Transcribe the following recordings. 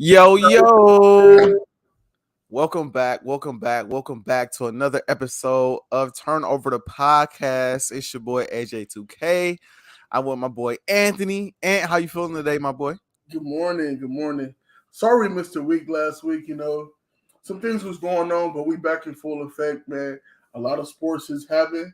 Yo. Welcome back. Welcome back to another episode of Turnover the Podcast. It's your boy AJ2K. I'm with my boy Anthony. Ant, how you feeling today, my boy? Good morning. Good morning. Sorry, Mr. Week last week. Some things was going on, but we back in full effect, man. A lot of sports is happening,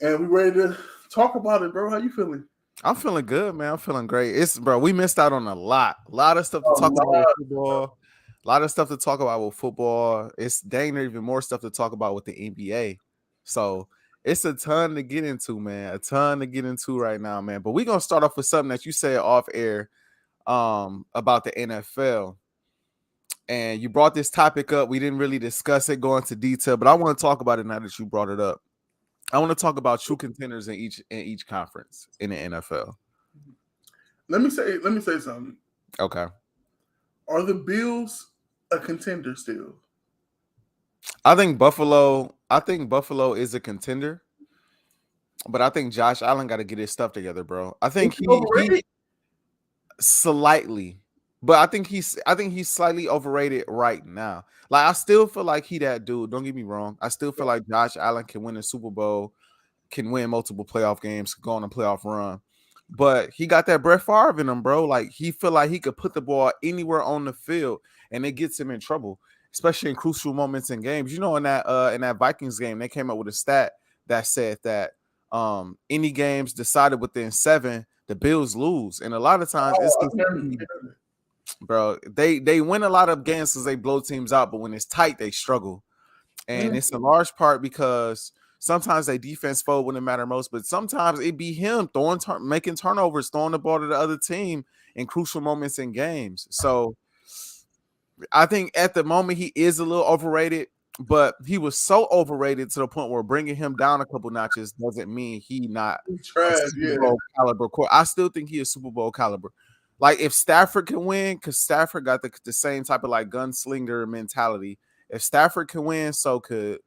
and we ready to talk about it, bro. How you feeling? I'm feeling good, man. I'm feeling great. We missed out on a lot of stuff A to talk about with lot. football. A lot of stuff to talk about with football. It's dang near even more stuff to talk about with the NBA. So it's a ton to get into, man. A ton to get into right now, man. But we're gonna start off with something that you said off air about the NFL. And you brought this topic up. We didn't really discuss it, go into detail, but I want to talk about it now that you brought it up. I want to talk about true contenders in each conference in the NFL. Let me say something. Okay. Are the Bills a contender still? I think Buffalo is a contender, but I think Josh Allen got to get his stuff together, bro. I think he slightly, but I think he's slightly overrated right now. Like, I still feel like he that dude. Don't get me wrong. I still feel like Josh Allen can win a Super Bowl, can win multiple playoff games, go on a playoff run. But he got that Brett Favre in him, bro. Like, he feel like he could put the ball anywhere on the field, and it gets him in trouble, especially in crucial moments in games. You know, in that Vikings game, they came up with a stat that said that any games decided within 7, the Bills lose, and a lot of times bro, they win a lot of games because they blow teams out, but when it's tight, they struggle, and it's in large part because sometimes they defense fold when it matter most, but sometimes it be him making turnovers, throwing the ball to the other team in crucial moments in games. So I think at the moment he is a little overrated, but he was so overrated to the point where bringing him down a couple notches doesn't mean he not a Super Bowl caliber core. I still think he is Super Bowl caliber. Like, if Stafford can win, because Stafford got the same type of like gunslinger mentality. If Stafford can win, so can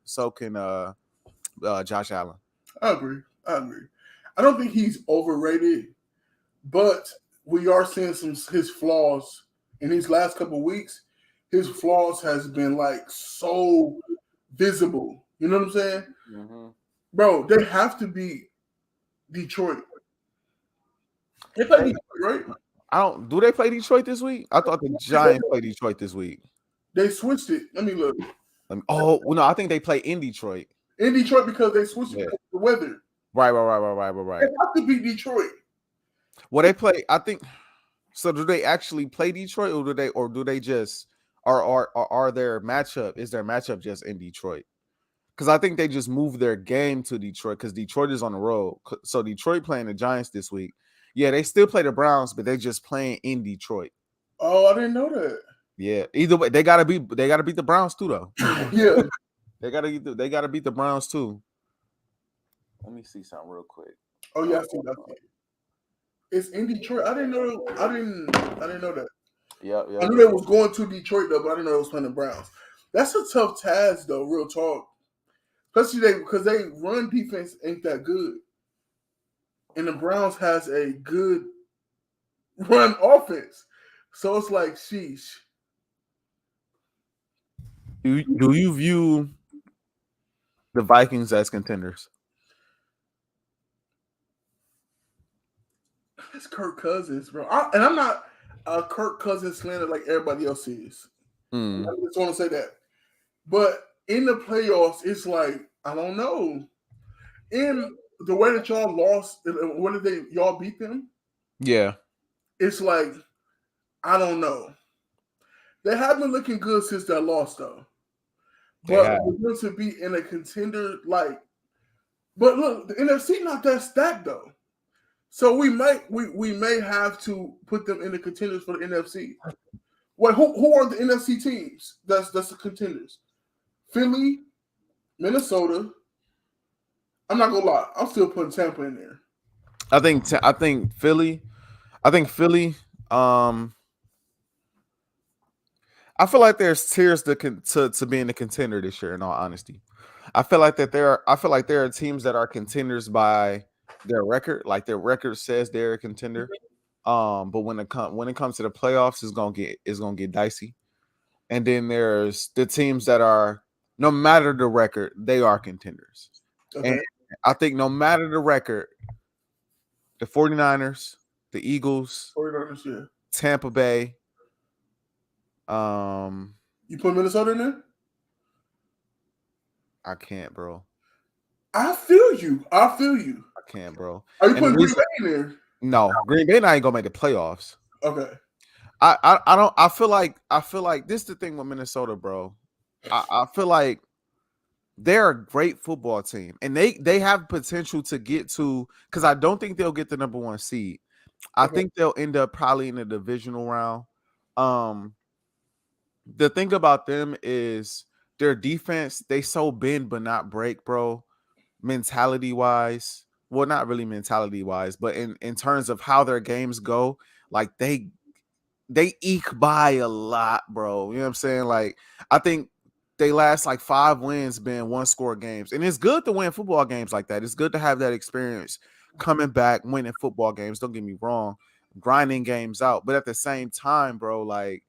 Josh Allen. I agree. I don't think he's overrated, but we are seeing his flaws in these last couple of weeks. His flaws has been like so visible. You know what I'm saying? Mm-hmm. Bro, they have to beat Detroit. They play Detroit, right? Do they play Detroit this week? I thought the Giants play Detroit this week. They switched it. Let me look. No, I think they play in Detroit. In Detroit because they switched it because of the weather. Right. They have to beat Detroit. Well, they play. I think. So, do they actually play Detroit, or do they just are their matchup? Is their matchup just in Detroit? Because I think they just moved their game to Detroit because Detroit is on the road. So Detroit playing the Giants this week. Yeah, they still play the Browns, but they just playing in Detroit. Oh, I didn't know that. Yeah. Either way, they gotta beat the Browns too, though. Yeah. They gotta beat the Browns too. Let me see something real quick. Oh yeah, I see that. It's in Detroit. I didn't know that. Yeah. I knew they was going to Detroit though, but I didn't know it was playing the Browns. That's a tough task though, real talk. Especially because they run defense ain't that good. And the Browns has a good run offense. So it's like, sheesh. Do you view the Vikings as contenders? It's Kirk Cousins, bro. And I'm not a Kirk Cousins slander like everybody else is. I just want to say that. But in the playoffs, it's like, I don't know. In the way that y'all lost, what did y'all beat them? Yeah. It's like, I don't know. They have been looking good since that loss, though. But we're going to be in a contender, like, but look, the NFC not that stacked though. So we may have to put them in the contenders for the NFC. Wait, who are the NFC teams? That's the contenders. Philly, Minnesota. I'm not gonna lie, I'm still putting Tampa in there. I think Philly. I feel like there's tiers to being a contender this year. In all honesty, I feel like there are teams that are contenders by their record, like their record says they're a contender. But when it comes to the playoffs, it's gonna get dicey. And then there's the teams that are, no matter the record, they are contenders. Okay. And I think no matter the record, the 49ers, the Eagles, 49ers, yeah. Tampa Bay. You put Minnesota in there? I can't, bro. I feel you. I can't, bro. Are you putting Green Bay in there? No, Green Bay not ain't gonna make the playoffs. Okay. I don't. I feel like this is the thing with Minnesota, bro. I feel like they're a great football team, and they have potential to get to, because I don't think they'll get the number 1 seed. I think they'll end up probably in the divisional round. The thing about them is their defense, they so bend but not break, bro. Mentality wise, well, not really mentality wise, but in terms of how their games go, like they eke by a lot, bro. You know what I'm saying? Like, I think they last like 5 wins being 1-score games. And it's good to win football games like that. It's good to have that experience coming back, winning football games. Don't get me wrong, grinding games out. But at the same time, bro, like,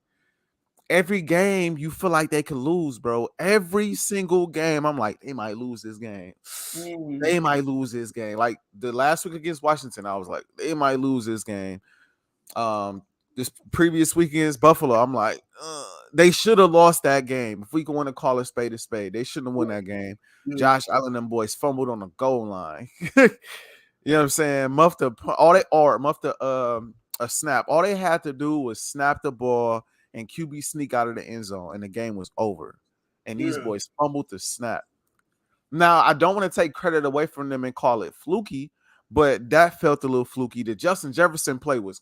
every game you feel like they can lose, bro. Every single game, I'm like, they might lose this game. They might lose this game. Like the last week against Washington, I was like, they might lose this game. This previous week against Buffalo, I'm like, they should have lost that game. If we can want to call a spade, they shouldn't have won that game. Josh Allen, them boys fumbled on the goal line. You know what I'm saying? Muffed a snap. All they had to do was snap the ball and QB sneak out of the end zone, and the game was over. And these boys fumbled the snap. Now, I don't want to take credit away from them and call it fluky, but that felt a little fluky. The Justin Jefferson play was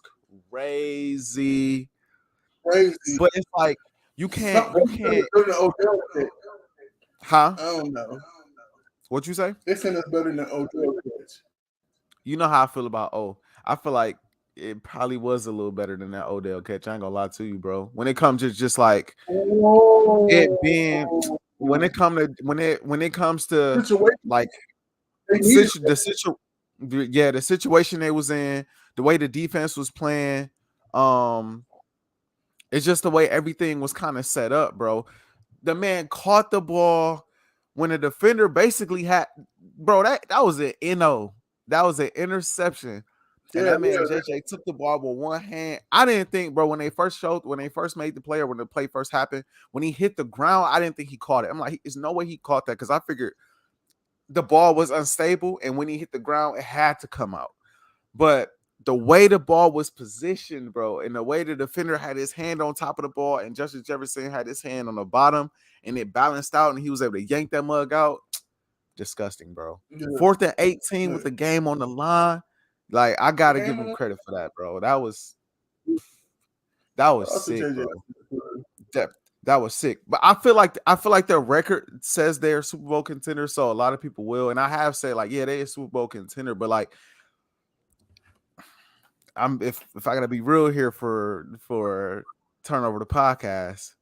crazy. But it's like you can't. Huh? I don't know. What you say? They saying it's better than Odell. You know how I feel about I feel like it probably was a little better than that Odell catch. I ain't gonna lie to you, bro. When it comes to just like it being, when it comes to like the situation they was in, the way the defense was playing, it's just the way everything was kind of set up, bro. The man caught the ball when the defender basically had, bro, that was an NO. That was an interception. And that man JJ took the ball with one hand. I didn't think, bro, when they first made the play, or when the play first happened, when he hit the ground, I didn't think he caught it. I'm like, there's no way he caught that, because I figured the ball was unstable, and when he hit the ground, it had to come out. But the way the ball was positioned, bro, and the way the defender had his hand on top of the ball and Justin Jefferson had his hand on the bottom, and it balanced out, and he was able to yank that mug out. Disgusting, bro. 4th and 18 with the game on the line. Like, I gotta give him credit for that, bro. That was sick, bro. That was sick. But I feel like their record says they're Super Bowl contenders, so a lot of people will. And I have said, like, yeah, they're a Super Bowl contender, but like, if I gotta be real here for turnover the podcast,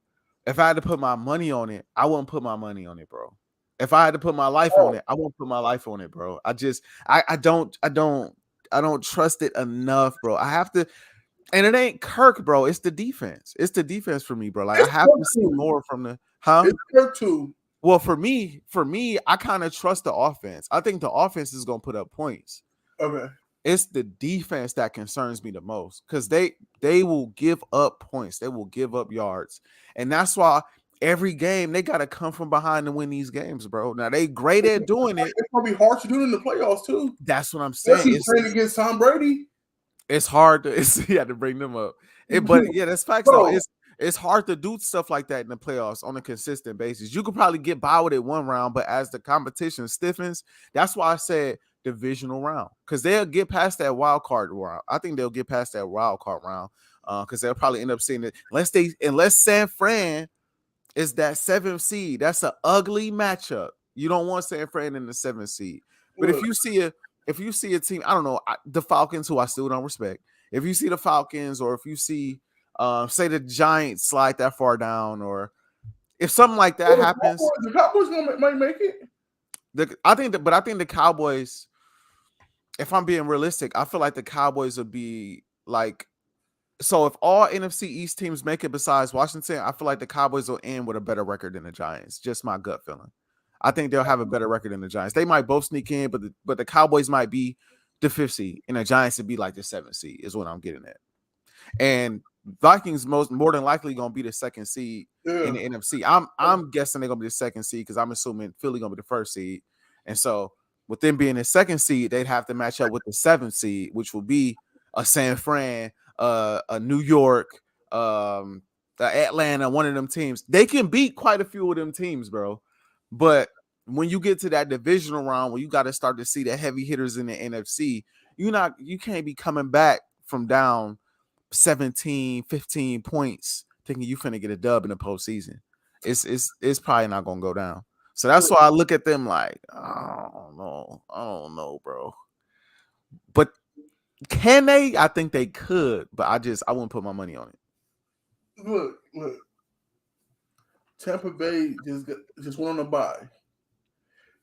if I had to put my money on it, I wouldn't put my money on it, bro. If I had to put my life on it, I won't put my life on it, bro. I don't trust it enough, bro. I have to, and it ain't Kirk, bro. It's the defense. It's the defense for me, bro. Like, I have to see more from the It's Kirk too. Well, for me, I kind of trust the offense. I think the offense is gonna put up points. Okay. It's the defense that concerns me the most, because they will give up points. They will give up yards. And that's why every game they got to come from behind to win these games, bro. Now, they great at doing it. It's going to be hard to do it in the playoffs, too. That's what I'm saying. It's playing against Tom Brady. It's hard to – you had to bring them up. But, yeah, that's facts, though. It's hard to do stuff like that in the playoffs on a consistent basis. You could probably get by with it one round, but as the competition stiffens, that's why I said – divisional round, because they'll get past that wild card round. I think they'll get past that wild card round, because they'll probably end up seeing it unless San Fran is that 7th seed. That's an ugly matchup. You don't want San Fran in the 7th seed. But if you see a team, I don't know, the Falcons, who I still don't respect. If you see the Falcons, or if you see say the Giants slide that far down, or if something like that happens, the Cowboys might make it. I think the Cowboys, if I'm being realistic, I feel like the Cowboys would be like So if all NFC East teams make it besides Washington, I feel like the Cowboys will end with a better record than the Giants. Just my gut feeling. I think they'll have a better record than the Giants. They might both sneak in, but the Cowboys might be the 5th seed, and the Giants would be like the 7th seed. Is what I'm getting at. And Vikings more than likely gonna be the 2nd seed in the NFC. I'm guessing they're gonna be the 2nd seed because I'm assuming Philly gonna be the 1st seed, and so with them being the 2nd seed, they'd have to match up with the 7th seed, which will be a San Fran, a New York, Atlanta, one of them teams. They can beat quite a few of them teams, bro. But when you get to that divisional round, where you got to start to see the heavy hitters in the NFC, you can't be coming back from down 17, 15 points thinking you finna get a dub in the postseason. It's probably not gonna go down. So that's why I look at them like, I don't know, bro. But can they? I think they could, but I wouldn't put my money on it. Look. Tampa Bay just went on a bye.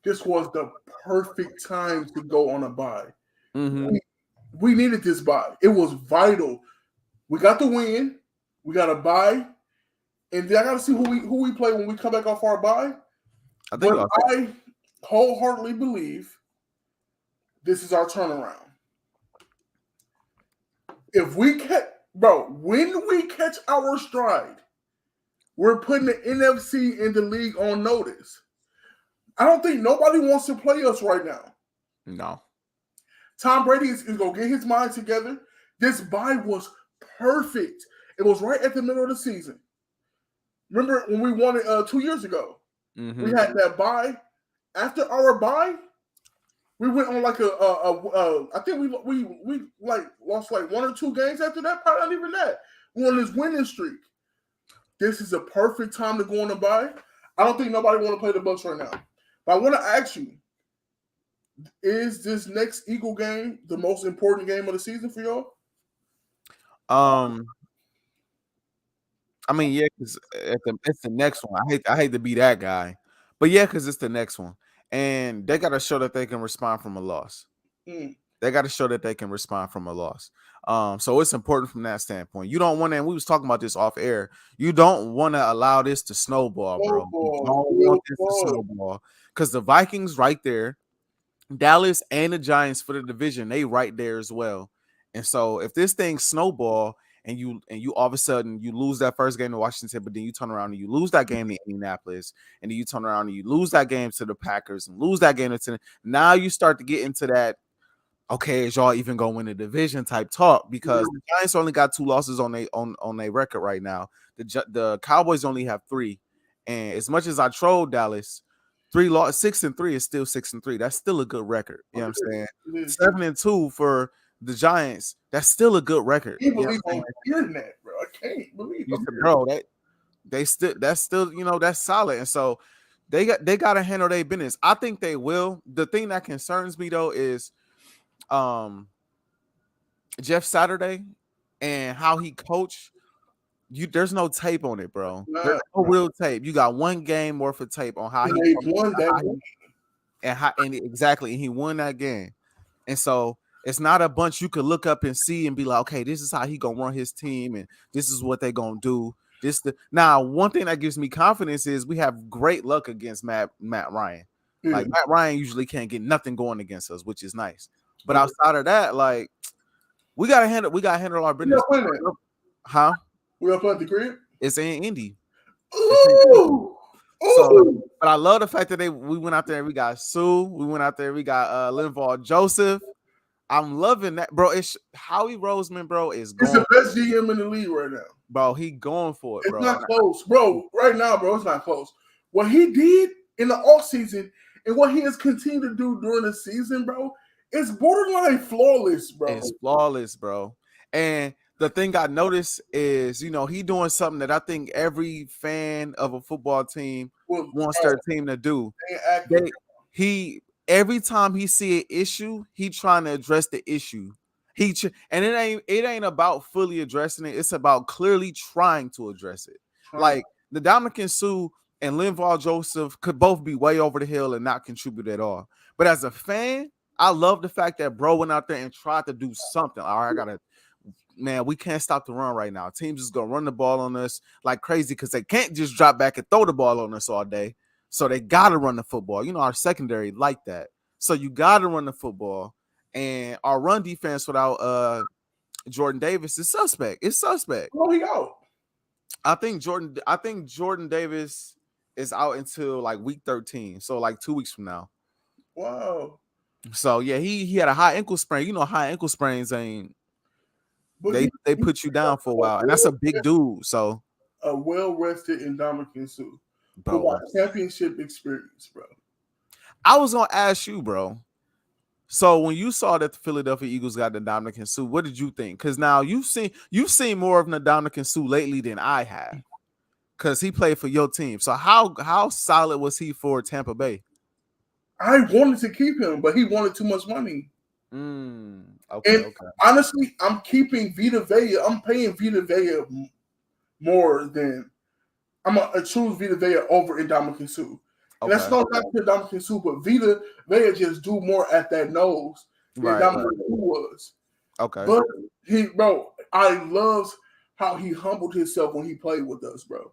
This was the perfect time to go on a bye. Mm-hmm. We needed this bye. It was vital. We got the win. We got a bye, and then I got to see who we play when we come back off our bye. I wholeheartedly believe this is our turnaround. If we when we catch our stride, we're putting the NFC and the league on notice. I don't think nobody wants to play us right now. No. Tom Brady is going to get his mind together. This bye was perfect. It was right at the middle of the season. Remember when we won it 2 years ago? Mm-hmm. We had that bye. After our bye, we went on like I think we like lost like 1 or 2 games after that. Probably not even that. We won this winning streak. This is a perfect time to go on a bye. I don't think nobody want to play the Bucs right now. But I want to ask you, is this next Eagle game the most important game of the season for y'all? I mean, yeah, because it's the next one. I hate to be that guy, but yeah, because it's the next one, and they got to show that they can respond from a loss. They got to show that they can respond from a loss. So it's important from that standpoint. You don't want to, and we was talking about this off air, you don't want to allow this to snowball, bro. You don't want this to snowball because the Vikings right there, Dallas and the Giants for the division, they right there as well. And so if this thing snowball and you all of a sudden you lose that first game to Washington, but then you turn around and you lose that game to Indianapolis, and then you turn around and you lose that game to the Packers and lose that game to now you start to get into that, okay, is y'all even going to win the division type talk? Because the Giants only got 2 losses on their record right now. The Cowboys only have 3. And as much as I trolled Dallas, 6-3 is still 6-3. That's still a good record. You know what I'm saying? 7-2 for the Giants. That's still a good record. I can't believe I'm hearing that, bro. I can't believe it. Bro, that's still, that's solid. And so they got to handle their business. I think they will. The thing that concerns me though is Jeff Saturday and how he coached. There's no tape on it, bro. There's no real tape. You got 1 game worth of tape on how he won that game. And exactly, and he won that game. And so it's not a bunch you could look up and see and be like, okay, this is how he gonna run his team, and this is what they gonna do. Now, one thing that gives me confidence is we have great luck against Matt Ryan. Like Matt Ryan usually can't get nothing going against us, which is nice. But outside of that, like we gotta handle our business. Huh? We up at the crib? It's in Indy. Ooh. So, but I love the fact that we went out there and we got Sue. We went out there, we got Linval Joseph. I'm loving that, bro. It's Howie Roseman, bro. He's the best GM in the league right now. Bro, he going for it, bro. It's not close, bro. Right now, bro, it's not close. What he did in the offseason and what he has continued to do during the season, bro, it's borderline flawless, bro. It's flawless, bro. And the thing I noticed is, he doing something that I think every fan of a football team wants their team to do. Every time he see an issue, he trying to address the issue. And it ain't about fully addressing it. It's about clearly trying to address it. Like the Ndamukong Suh and Linval Joseph could both be way over the hill and not contribute at all. But as a fan, I love the fact that bro went out there and tried to do something. All right, I gotta man, we can't stop the run right now. Teams is gonna run the ball on us like crazy because they can't just drop back and throw the ball on us all day. So they gotta run the football. You know, our secondary like that. So you gotta run the football. And our run defense without Jordan Davis is suspect. It's suspect. Oh, he out. I think Jordan Davis is out until like week 13. So like 2 weeks from now. Wow. So yeah, he had a high ankle sprain. You know, high ankle sprains ain't they put you down for a while, and that's a big dude. So a well-rested Ndamukong Suh, bro, with championship experience, bro. I was gonna ask you, bro. So when you saw that the Philadelphia Eagles got Ndamukong Suh, what did you think? Because now you've seen more of Ndamukong Suh lately than I have, because he played for your team. So how solid was he for Tampa Bay? I wanted to keep him, but he wanted too much money. Okay. Honestly, I'm keeping Vita Vea. I'm paying Vita Vea more than I'm gonna choose Vita Vea over Ndamukong Suh. And that's not to Ndamukong Suh, but Vita Vea just do more at that nose than Ndamukong Suh was. Okay. But I love how he humbled himself when he played with us, bro.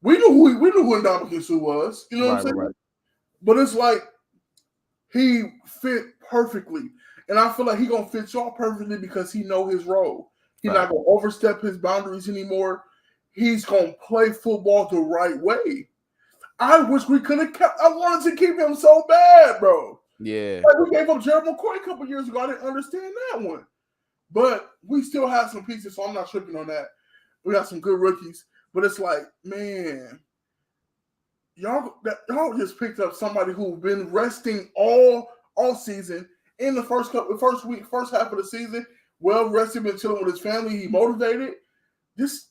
We knew who Ndamukong Suh was. You know what I'm saying? Right. But it's like he fit perfectly. And I feel like he's going to fit y'all perfectly because he know his role. He's not going to overstep his boundaries anymore. He's going to play football the right way. I wish we could have kept – I wanted to keep him so bad, bro. Yeah. Like we gave up Gerald McCoy a couple years ago. I didn't understand that one. But we still have some pieces, so I'm not tripping on that. We got some good rookies. But it's like, man – Y'all just picked up somebody who's been resting all season in the first half of the season. Well rested, been chilling with his family. He motivated. That's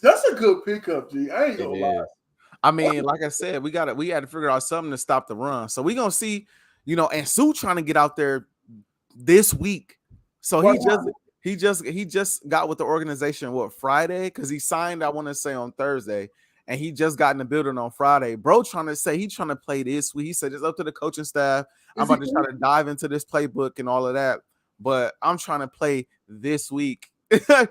a good pickup, G. I ain't gonna lie. I mean, like I said, we had to figure out something to stop the run. So we gonna see, and Suh trying to get out there this week. So he just got with the organization Friday, because he signed, I want to say, on Thursday. And he just got in the building on Friday. Bro trying to play this week. He said it's up to the coaching staff. I'm about to try to dive into this playbook and all of that. But I'm trying to play this week. I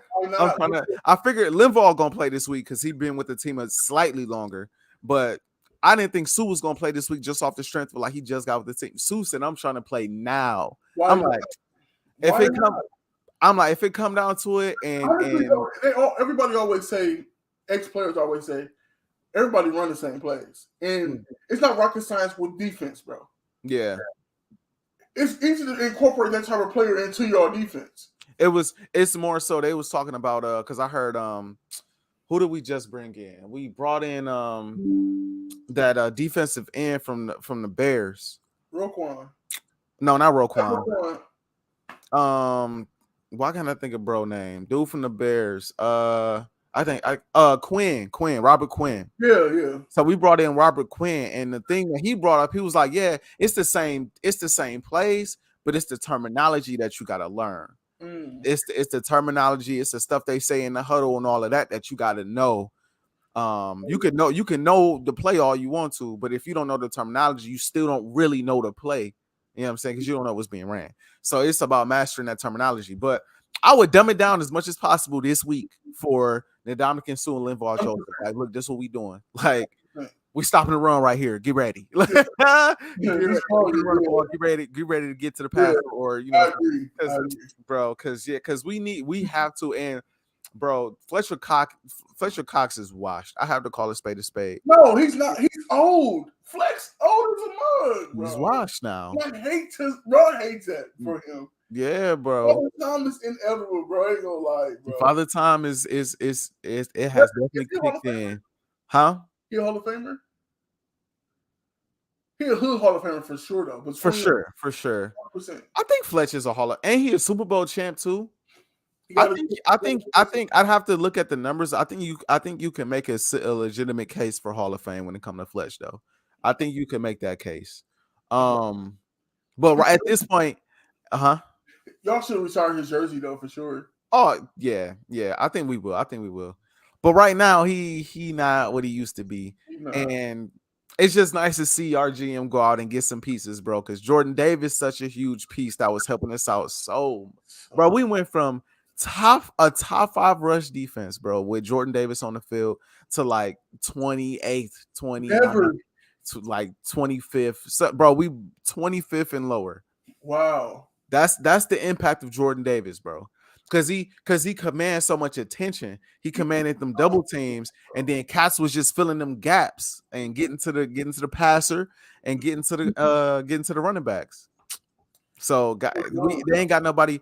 figured Linval gonna play this week because he's been with the team slightly longer. But I didn't think Suh was gonna play this week just off the strength of he just got with the team. Suh said, I'm trying to play now. If it come down to it, and everybody always say, ex-players always say, everybody run the same plays. And it's not rocket science with defense, bro. Yeah. It's easy to incorporate that type of player into your defense. It's more so they was talking about because I heard who did we just bring in? We brought in that defensive end from the Bears. Roquan. No, not Roquan. Why can't I think of bro name? Dude from the Bears. I think Robert Quinn. Yeah. So we brought in Robert Quinn, and the thing that he brought up, he was like, yeah, it's the same plays, but it's the terminology that you got to learn. It's the terminology, it's the stuff they say in the huddle and all of that you got to know. You can know the play all you want to, but if you don't know the terminology, you still don't really know the play. You know what I'm saying? Because you don't know what's being ran. So it's about mastering that terminology. But I would dumb it down as much as possible this week for Ndamukong Suh and Linval Joseph. Like, look, this is what we doing. Like, we stopping the run right here. Get ready. Get ready to get to the pass, or because we have to. And bro, Fletcher Cox is washed. I have to call a spade a spade. No, he's not. He's old. Flex old as a mug, bro. He's washed now. Ron hates that for him. Yeah, bro. Father Time is inevitable, bro. I ain't gonna lie, bro. Father Time is it has definitely kicked in. Huh? He a Hall of Famer? He a hood Hall of Famer for sure, though. But for sure. 100%. I think Fletcher's a Hall of, and he a Super Bowl champ too. I think I'd have to look at the numbers. I think you can make a legitimate case for Hall of Fame when it comes to Fletch, though. I think you can make that case. But right at this point, y'all should retire his jersey though for sure. Oh yeah. I think we will. But right now, he not what he used to be, and it's just nice to see our GM go out and get some pieces, bro. Because Jordan Davis such a huge piece that was helping us out. So, bro, we went from a top 5 rush defense, bro, with Jordan Davis on the field to like 28th, 29th, Never. to like 25th. So, bro, we 25th and lower. Wow. That's the impact of Jordan Davis, bro. Cause he commands so much attention. He commanded them double teams, and then Katz was just filling them gaps and getting to the passer and getting to the running backs. So they ain't got nobody.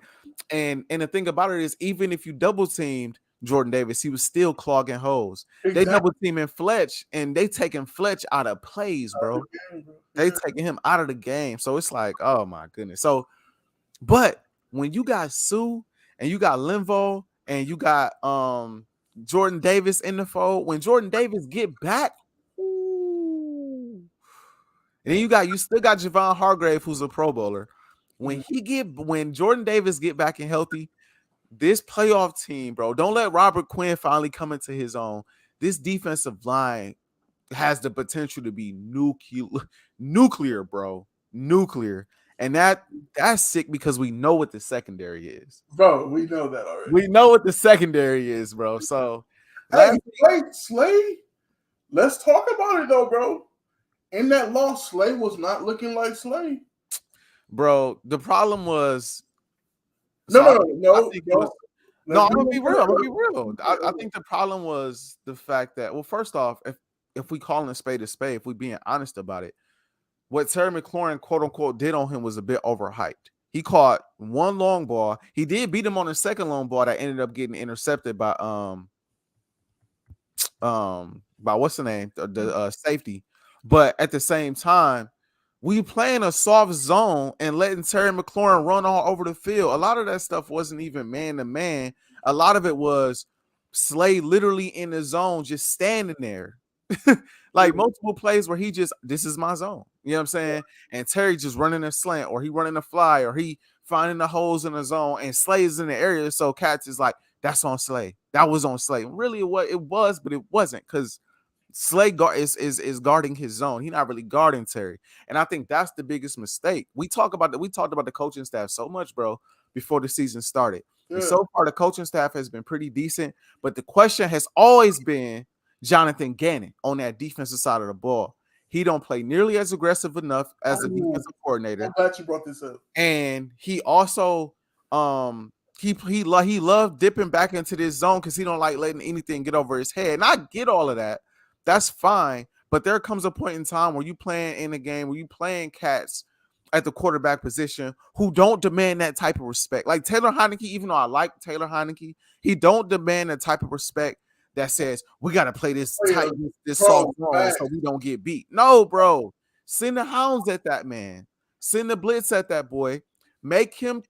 And the thing about it is, even if you double teamed Jordan Davis, he was still clogging holes. Exactly. They double teaming Fletch, and they taking Fletch out of plays, bro. They taking him out of the game. So it's like, oh my goodness. So, but when you got Sue and you got Linval and you got Jordan Davis in the fold, when Jordan Davis get back, ooh, and then you still got Javon Hargrave, who's a Pro Bowler. When Jordan Davis get back and healthy, this playoff team, bro, don't let Robert Quinn finally come into his own. This defensive line has the potential to be nuclear, bro. Nuclear. And that's sick because we know what the secondary is. Bro, we know that already. We know what the secondary is, bro. So hey, Slay, let's talk about it though, bro. In that loss, Slay was not looking like Slay. Bro, the problem was I'm gonna be real. I think the problem was the fact that, well, first off, if we call a spade, if we being honest about it, what Terry McLaurin, quote unquote, did on him was a bit overhyped. He caught one long ball. He did beat him on the second long ball that ended up getting intercepted by what's the name? The safety. But at the same time, we playing a soft zone and letting Terry McLaurin run all over the field. A lot of that stuff wasn't even man to man. A lot of it was Slay literally in the zone, just standing there. Like multiple plays where this is my zone. You know what I'm saying? And Terry just running a slant, or he running a fly, or he finding the holes in the zone, and Slay is in the area. So Katz is like, that's on Slay. That was on Slay. Really, it was, but it wasn't, because Slay is guarding his zone. He's not really guarding Terry. And I think that's the biggest mistake. We talked about the coaching staff so much, bro, before the season started. Yeah. And so far, the coaching staff has been pretty decent. But the question has always been Jonathan Gannon on that defensive side of the ball. He don't play nearly as aggressive enough as a defensive coordinator. I'm glad you brought this up. And he also he loved dipping back into this zone because he don't like letting anything get over his head. And I get all of that. That's fine. But there comes a point in time where you playing in a game where you playing cats at the quarterback position who don't demand that type of respect. Like Taylor Heinicke, even though I like Taylor Heinicke, he don't demand the type of respect that says we got to play this tight, this soft zone so we don't get beat. No, bro. Send the hounds at that man. Send the blitz at that boy. Make him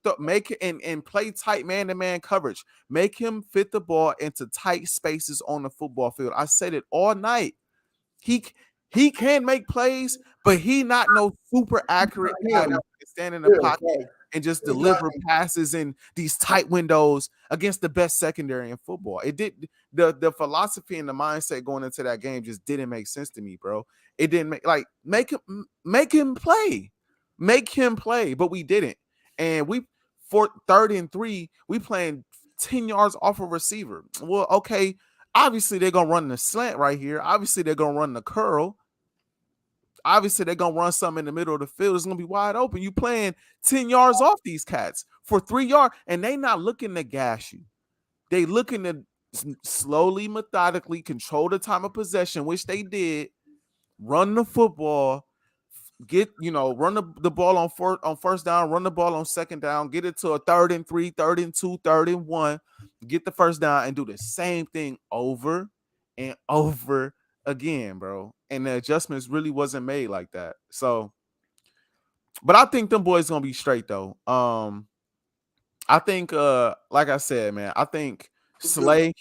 and play tight man-to-man coverage. Make him fit the ball into tight spaces on the football field. I said it all night. He can make plays, but he not no super accurate guy that can stand in the pocket and just deliver passes in these tight windows against the best secondary in football. It did the philosophy and the mindset going into that game just didn't make sense to me, bro. It didn't make him play. Make him play, but we didn't. And we for 3rd and 3, we playing 10 yards off a receiver. Well, okay, obviously they're gonna run the slant right here. Obviously they're gonna run the curl. Obviously, they're going to run something in the middle of the field. It's going to be wide open. You playing 10 yards off these cats for 3 yards, and they not looking to gash you. They looking to slowly, methodically control the time of possession, which they did, run the football, run the ball on first down, run the ball on second down, get it to a 3rd and 3, 3rd and 2, 3rd and 1, get the first down, and do the same thing over and over again, bro. And the adjustments really wasn't made like that. So, but I think them boys gonna be straight though. I think like I said, man, I think Slay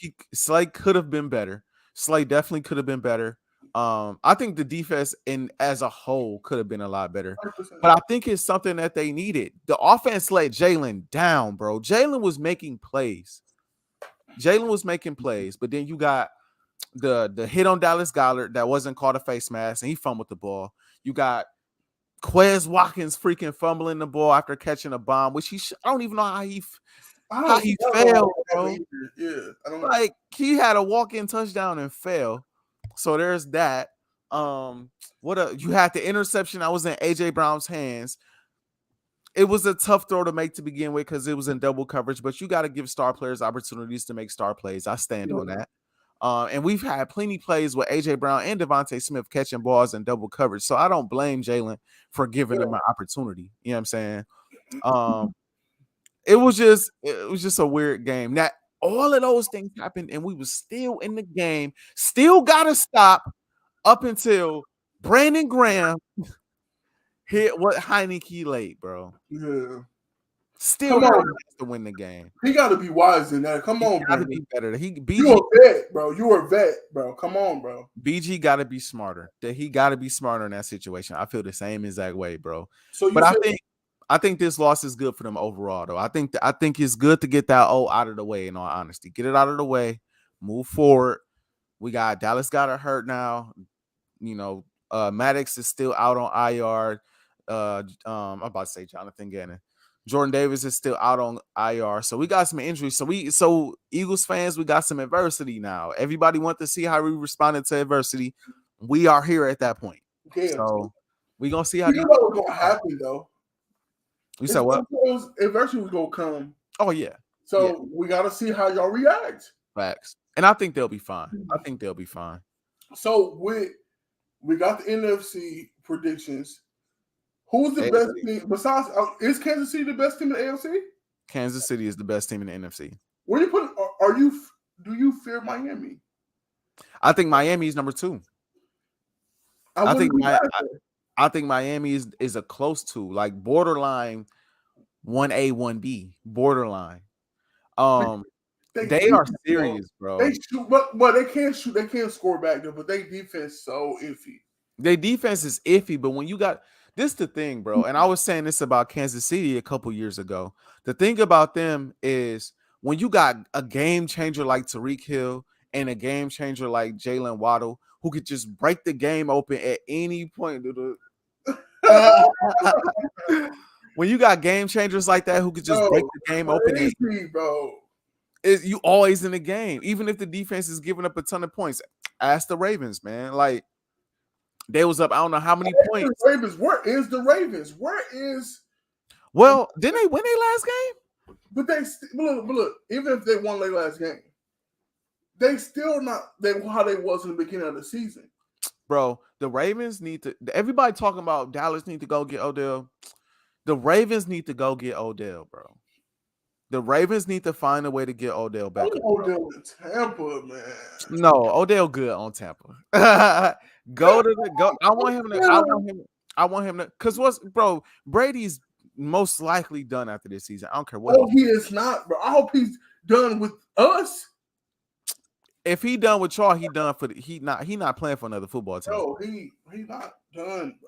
could have been better. Slay definitely could have been better. I think the defense as a whole could have been a lot better. 100%. But I think it's something that they needed. The offense let Jalen down, bro. Jalen was making plays. But then you got the hit on Dallas Goedert that wasn't called a face mask, and he fumbled the ball. You got Quez Watkins freaking fumbling the ball after catching a bomb, which I don't even know how how he failed, bro. Yeah, I don't like he had a walk-in touchdown and fell. So there's that. You had the interception. I was in AJ Brown's hands. It was a tough throw to make to begin with because it was in double coverage, but you got to give star players opportunities to make star plays. I stand on that. And we've had plenty plays with AJ Brown and Devontae Smith catching balls in double coverage. So I don't blame Jalen for giving them an opportunity. You know what I'm saying? It was just a weird game. Now, all of those things happened, and we was still in the game. Still got to stop up until Brandon Graham hit what Heineke late, bro. Yeah. Still got to win the game. He got to be wise in that. Come on, got to be better. You a vet, bro. You a vet, bro. Come on, bro. BG got to be smarter. He got to be smarter in that situation. I feel the same exact way, bro. So, but I think this loss is good for them overall, though. I think it's good to get that out of the way. In all honesty, get it out of the way, move forward. We got Dallas got hurt now. You know, Maddox is still out on IR. I'm about to say Jonathan Gannon. Jordan Davis is still out on IR. So we got some injuries. So Eagles fans, we got some adversity now. Everybody wants to see how we responded to adversity. We are here at that point. Okay. So we're gonna see how you know what's gonna happen though. You said what? Adversity was gonna come. Oh yeah. So we gotta see how y'all react. Facts. And I think they'll be fine. So we got the NFC predictions. Who's the best team besides? Is Kansas City the best team in the AFC? Kansas City is the best team in the NFC. Where you put? Do you fear Miami? I think Miami is number 2. I think Miami is a close 2, like borderline 1A, 1B, borderline. They are serious, bro. They shoot, but they can't shoot. They can't score back there. But their defense so iffy. Their defense is iffy, but when you got this, the thing, bro. And I was saying this about Kansas City a couple years ago. The thing about them is when you got a game changer like Tyreek Hill and a game changer like Jalen Waddle, who could just break the game open at any point. When you got game changers like that who could just break the game open, bro. You always in the game, even if the defense is giving up a ton of points. Ask the Ravens, man. Like they was up, I don't know how many points. Ravens, where is the Ravens? Where is? Well, didn't they win their last game? But look, even if they won their last game, they still not how they was in the beginning of the season. Bro, the Ravens need to. Everybody talking about Dallas need to go get Odell. The Ravens need to go get Odell, bro. The Ravens need to find a way to get Odell back. Odell in Tampa, man. No, Odell good on Tampa. Go. I want him to. Because bro? Brady's most likely done after this season. I don't care what. Oh, he is not, bro. I hope he's done with us. If he done with y'all, he done for he not playing for another football team. No, he not done,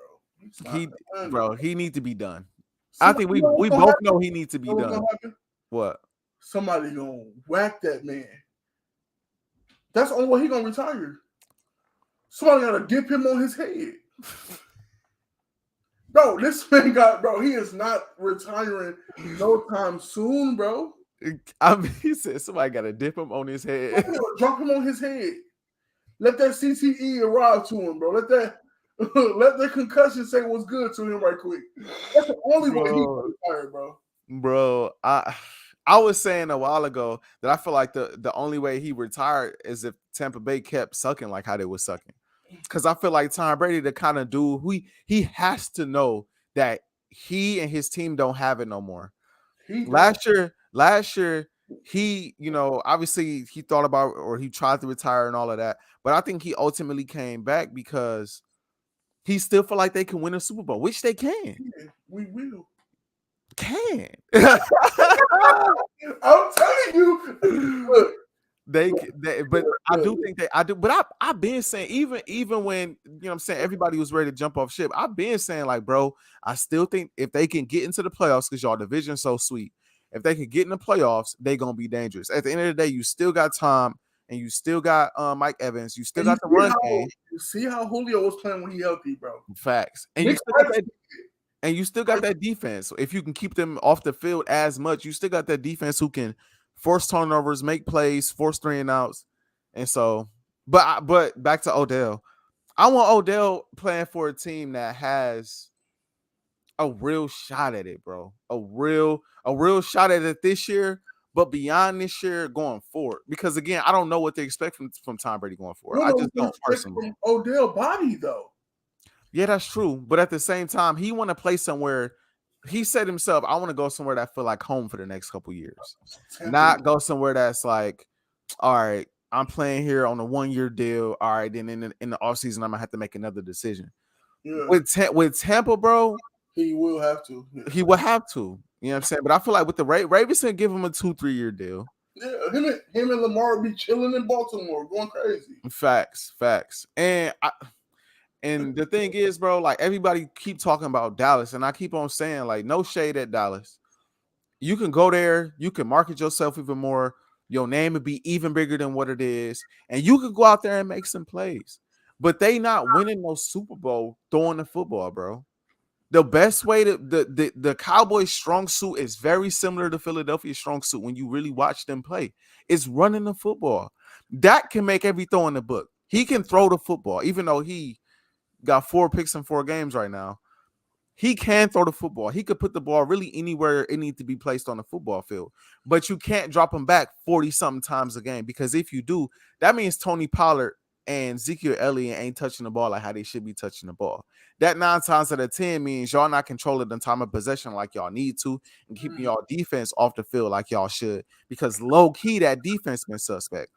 bro. He needs to be done. I think we both know he needs to be done. What? Somebody gonna whack that man. That's the only way he gonna retire. Somebody gotta dip him on his head. Bro, this man he is not retiring no time soon, bro. He said somebody gotta dip him on his head. Drop him on his head. Let that CTE arrive to him, bro. Let that concussion say what's good to him right quick. That's the only way he can retire, bro. Bro, I was saying a while ago that I feel like the only way he retired is if Tampa Bay kept sucking like how they were sucking. Because I feel like Tom Brady, the kind of dude who he has to know that he and his team don't have it no more. Last year, he, obviously he thought about or he tried to retire and all of that. But I think he ultimately came back because he still feel like they can win a Super Bowl, which they can. Yeah, we will. Can. I'm telling you. Look, but I do think I do. But I've been saying, even when what I'm saying, everybody was ready to jump off ship. I've been saying, like, bro, I still think if they can get into the playoffs, because y'all division's so sweet, if they can get in the playoffs, they gonna be dangerous. At the end of the day, you still got Tom and you still got Mike Evans, you still got the run game. You see how Julio was playing when he healthy, bro. Facts. And And you still got that defense. If you can keep them off the field as much, you still got that defense who can force turnovers, make plays, force 3-and-outs. And so, but back to Odell. I want Odell playing for a team that has a real shot at it, bro. A real shot at it this year, but beyond this year going forward. Because again, I don't know what they expect from Tom Brady going forward. I just don't personally. From Odell body though. Yeah, that's true. But at the same time, he want to play somewhere. He said himself, I want to go somewhere that I feel like home for the next couple years. Not go somewhere that's like, all right, I'm playing here on a 1-year deal. All right, then in the offseason, I'm gonna have to make another decision. Yeah. With Tampa, bro, he will have to. Yeah. He will have to. You know what I'm saying? But I feel like with the Ravens can give him a 2-3 year deal. Yeah, him and Lamar be chilling in Baltimore, going crazy. Facts. And the thing is, bro, like everybody keep talking about Dallas, and I keep on saying, like, no shade at Dallas. You can go there, you can market yourself even more. Your name would be even bigger than what it is, and you can go out there and make some plays. But they not winning no Super Bowl throwing the football, bro. The best way to the Cowboys' strong suit is very similar to Philadelphia's strong suit when you really watch them play. It's running the football. Dak can make every throw in the book. He can throw the football, even though he got 4 picks in 4 games right now. He can throw the football. He could put the ball really anywhere it needs to be placed on the football field. But you can't drop him back 40-something times a game, because if you do, that means Tony Pollard and Ezekiel Elliott ain't touching the ball like how they should be touching the ball. That 9 times out of 10 means y'all not controlling the time of possession like y'all need to, and keeping y'all defense off the field like y'all should, because low-key that defense been suspect.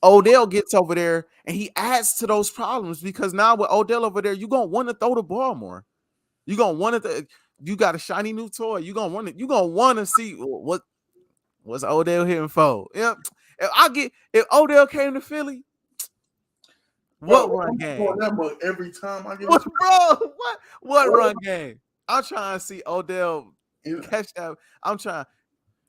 Odell gets over there and he adds to those problems, because now with Odell over there, you're going to want to throw the ball more. You're going to want to, you got a shiny new toy. You're going to want to see what's Odell hitting for. Yep. If Odell came to Philly, what run game? Every time I get what run game? I'm trying to see Odell catch that. I'm trying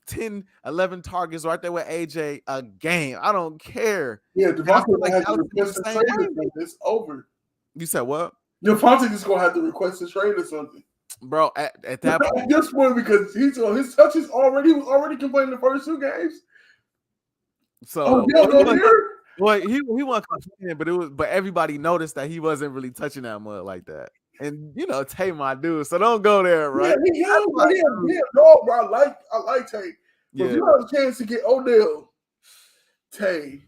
10, 11 targets right there with AJ a game. I don't care. Yeah, Devontae has to request a trade or something. It's over. You said what? Devontae just gonna have to request a trade or something. Bro, at that point. At this point, because his touches was already complaining the first 2 games. So well, he wasn't complaining, but everybody noticed that he wasn't really touching that mud like that. And you know, Tay my dude, so don't go there, right? Yeah, no, bro. I like Tay. But if you have a chance to get Odell, Tay,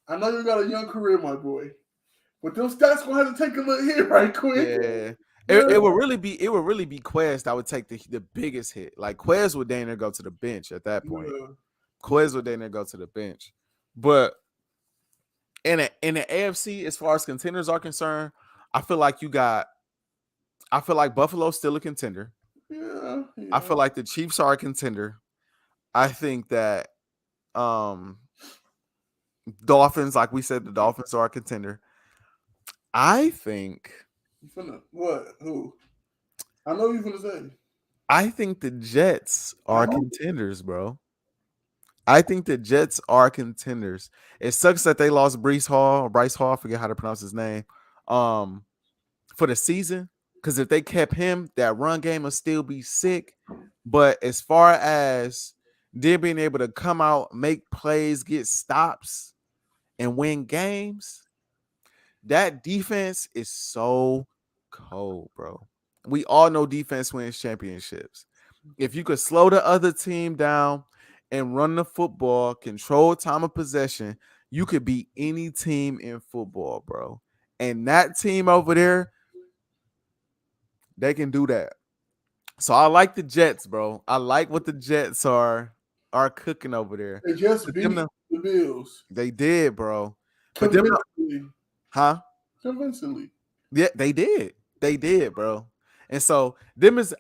I know you got a young career, my boy. But those stats gonna have to take a little hit right quick. Yeah. It would really be Quez that would take the biggest hit. Like Quez would then go to the bench at that point. Yeah. Quez would then go to the bench. But in the AFC, as far as contenders are concerned, I feel like Buffalo's still a contender. Yeah. I feel like the Chiefs are a contender. I think that Dolphins, like we said, the Dolphins are a contender. I think. What? Who? I know you're gonna say. I think the Jets are contenders, bro. I think the Jets are contenders. It sucks that they lost Bryce Hall. I forget how to pronounce his name. For the season, because if they kept him, that run game will still be sick. But as far as them being able to come out, make plays, get stops, and win games, that defense is so cold, bro. We all know defense wins championships. If you could slow the other team down and run the football, control time of possession, you could beat any team in football, bro. And that team over there, they can do that. So I like the Jets, bro. I like what the Jets are cooking over there. They just beat the Bills. They did, bro. Convincingly. Huh? Convincingly. Yeah, they did. They did, bro. And so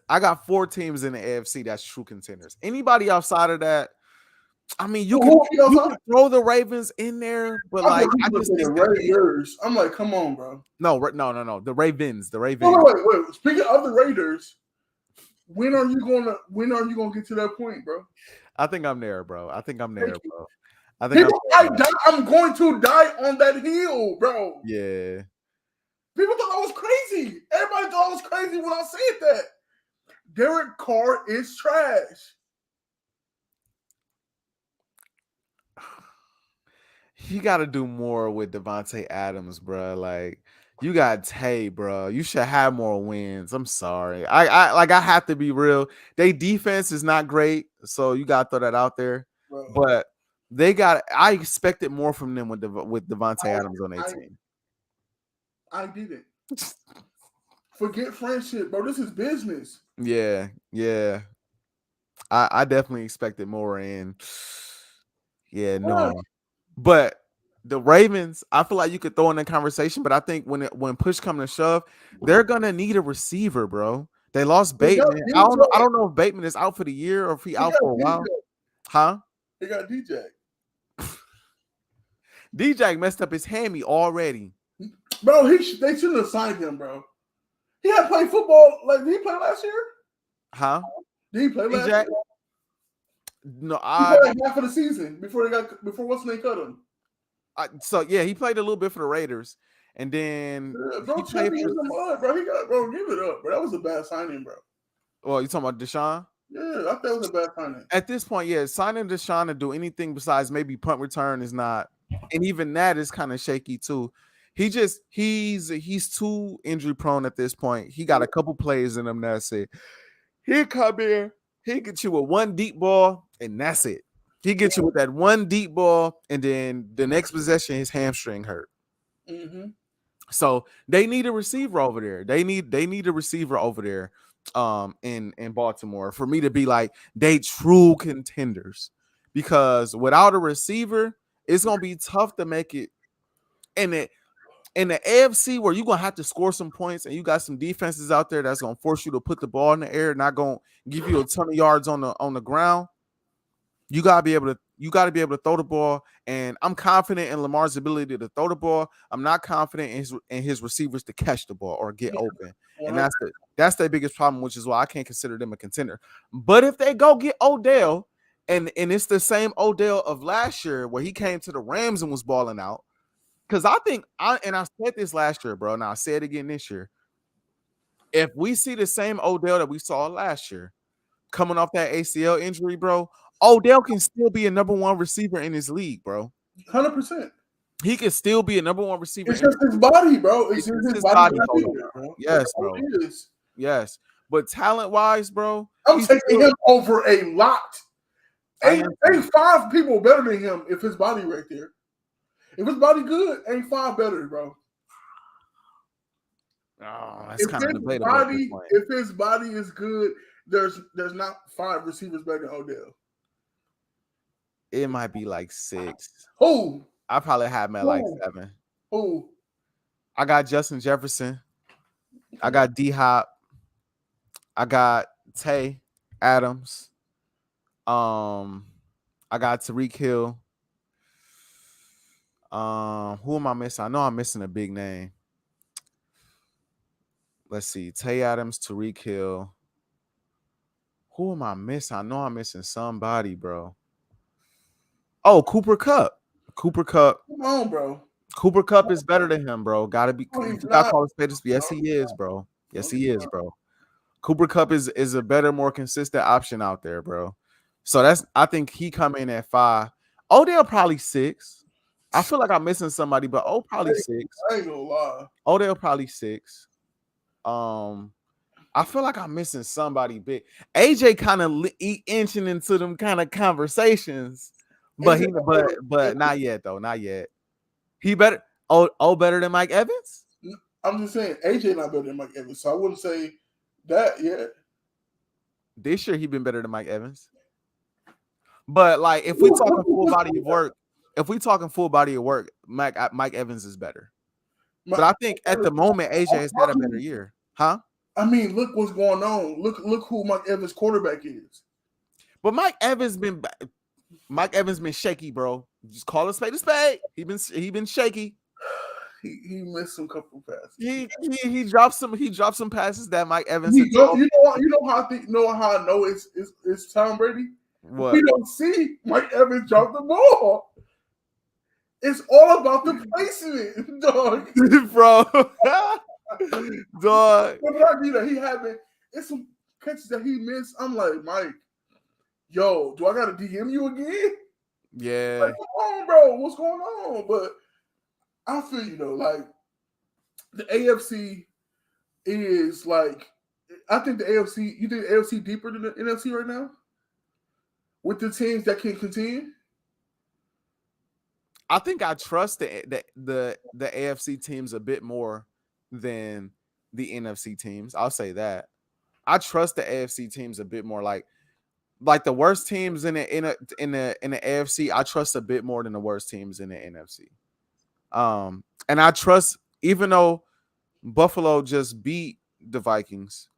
I got 4 teams in the AFC that's true contenders. Anybody outside of that, I mean, you can throw the Ravens in there, but like I just think the Raiders. I'm like, come on, bro. No. The Ravens. Wait. Speaking of the Raiders, when are you gonna get to that point, bro? I think I'm there, bro. I'm going to die on that hill, bro. Yeah. People thought I was crazy. Everybody thought I was crazy when I said that. Derek Carr is trash. You got to do more with Davante Adams, bro. Like, you got Tay, bro. You should have more wins. I'm sorry. I have to be real. They defense is not great, so you got to throw that out there. Bro. But I expected more from them with Davante Adams on their team. I didn't. Forget friendship, bro. This is business. Yeah. I definitely expected more, and no. But the Ravens, I feel like you could throw in the conversation, but I think when push comes to shove, they're gonna need a receiver, bro. They lost Bateman. I don't know if Bateman is out for the year or if he out for a while. Huh? They got DJ. DJ messed up his hammy already. Bro, they shouldn't have signed him, bro. He had played football. Like, did he play last year? Huh? Did he play last year? No, he played like half of the season before what's name cut him. He played a little bit for the Raiders, and then bro, give it up, bro. That was a bad signing, bro. Well, you talking about Deshaun? Yeah, I thought it was a bad signing. At this point, yeah, signing Deshaun to do anything besides maybe punt return is not, and even that is kind of shaky too. He's too injury prone at this point. He got a couple plays in him. That's it. He'll come in, he get you with one deep ball, and that's it. He gets you with that one deep ball, and then the next possession, his hamstring hurt. Mm-hmm. So they need a receiver over there. They need a receiver over there in Baltimore for me to be like they true contenders, because without a receiver, it's gonna be tough to make it in the AFC, where you're gonna have to score some points, and you got some defenses out there that's gonna force you to put the ball in the air, not gonna give you a ton of yards on the ground. You gotta be able to throw the ball, and I'm confident in Lamar's ability to throw the ball. I'm not confident in his receivers to catch the ball or get open, and that's their biggest problem, which is why I can't consider them a contender. But if they go get Odell, and it's the same Odell of last year where he came to the Rams and was balling out, because I said this last year, bro, and I'll say it again this year. If we see the same Odell that we saw last year coming off that ACL injury, bro, Odell can still be a number one receiver in his league, bro. 100%. He can still be a number one receiver. It's just his body, bro. It's just his body. Bro. Yes, bro. Yes. But talent-wise, bro, I'm taking him over a lot. Ain't 5 people better than him if his body right there. If his body good, ain't 5 better, bro. Oh, that's kind of debatable. If his body is good, there's not 5 receivers better than Odell. It might be like 6. Who? I probably have him at like 7. Who? I got Justin Jefferson. I got D-Hop. I got Tay Adams. I got Tyreek Hill. Who am I missing? I know I'm missing a big name. Let's see. Tay Adams, Tyreek Hill. Who am I missing? I know I'm missing somebody, bro. Oh, Cooper Kupp. Come on, bro. Cooper Kupp is better than him, bro. Gotta be. Gotta call his yes, he is, bro. Yes, he is, bro. Cooper Kupp is a better, more consistent option out there, bro. So I think he come in at 5. Odell probably 6. I feel like I'm missing somebody, but probably 6. I ain't gonna lie. Odell probably 6. I feel like I'm missing somebody big. AJ kind of inching into them kind of conversations, but not yet though. Not yet. He better better than Mike Evans? I'm just saying AJ not better than Mike Evans, so I wouldn't say that yet. This year he been better than Mike Evans. But like if we talking full body of work, Mike Evans is better. But I think at the moment AJ has had a better year. Huh? I mean, look what's going on. Look who Mike Evans' quarterback is. But Mike Evans been shaky, bro. Just call a spade a spade. He been shaky. He missed some couple passes. He dropped some passes that Mike Evans. You know how I know it's Tom Brady. What? We don't see Mike Evans drop the ball. It's all about the placement, dog. Bro. Dog. But he having it's some catches that he missed, I'm like, Mike, yo, do I got to DM you again? Yeah. Like, come on, bro. What's going on? But I feel like the AFC is like, I think the AFC, you think the AFC deeper than the NFC right now? With the teams that can contend? I think I trust the AFC teams a bit more than the NFC teams. I'll say that. I trust the AFC teams a bit more. Like the worst teams in the AFC, I trust a bit more than the worst teams in the NFC. And I trust, even though Buffalo just beat the Vikings,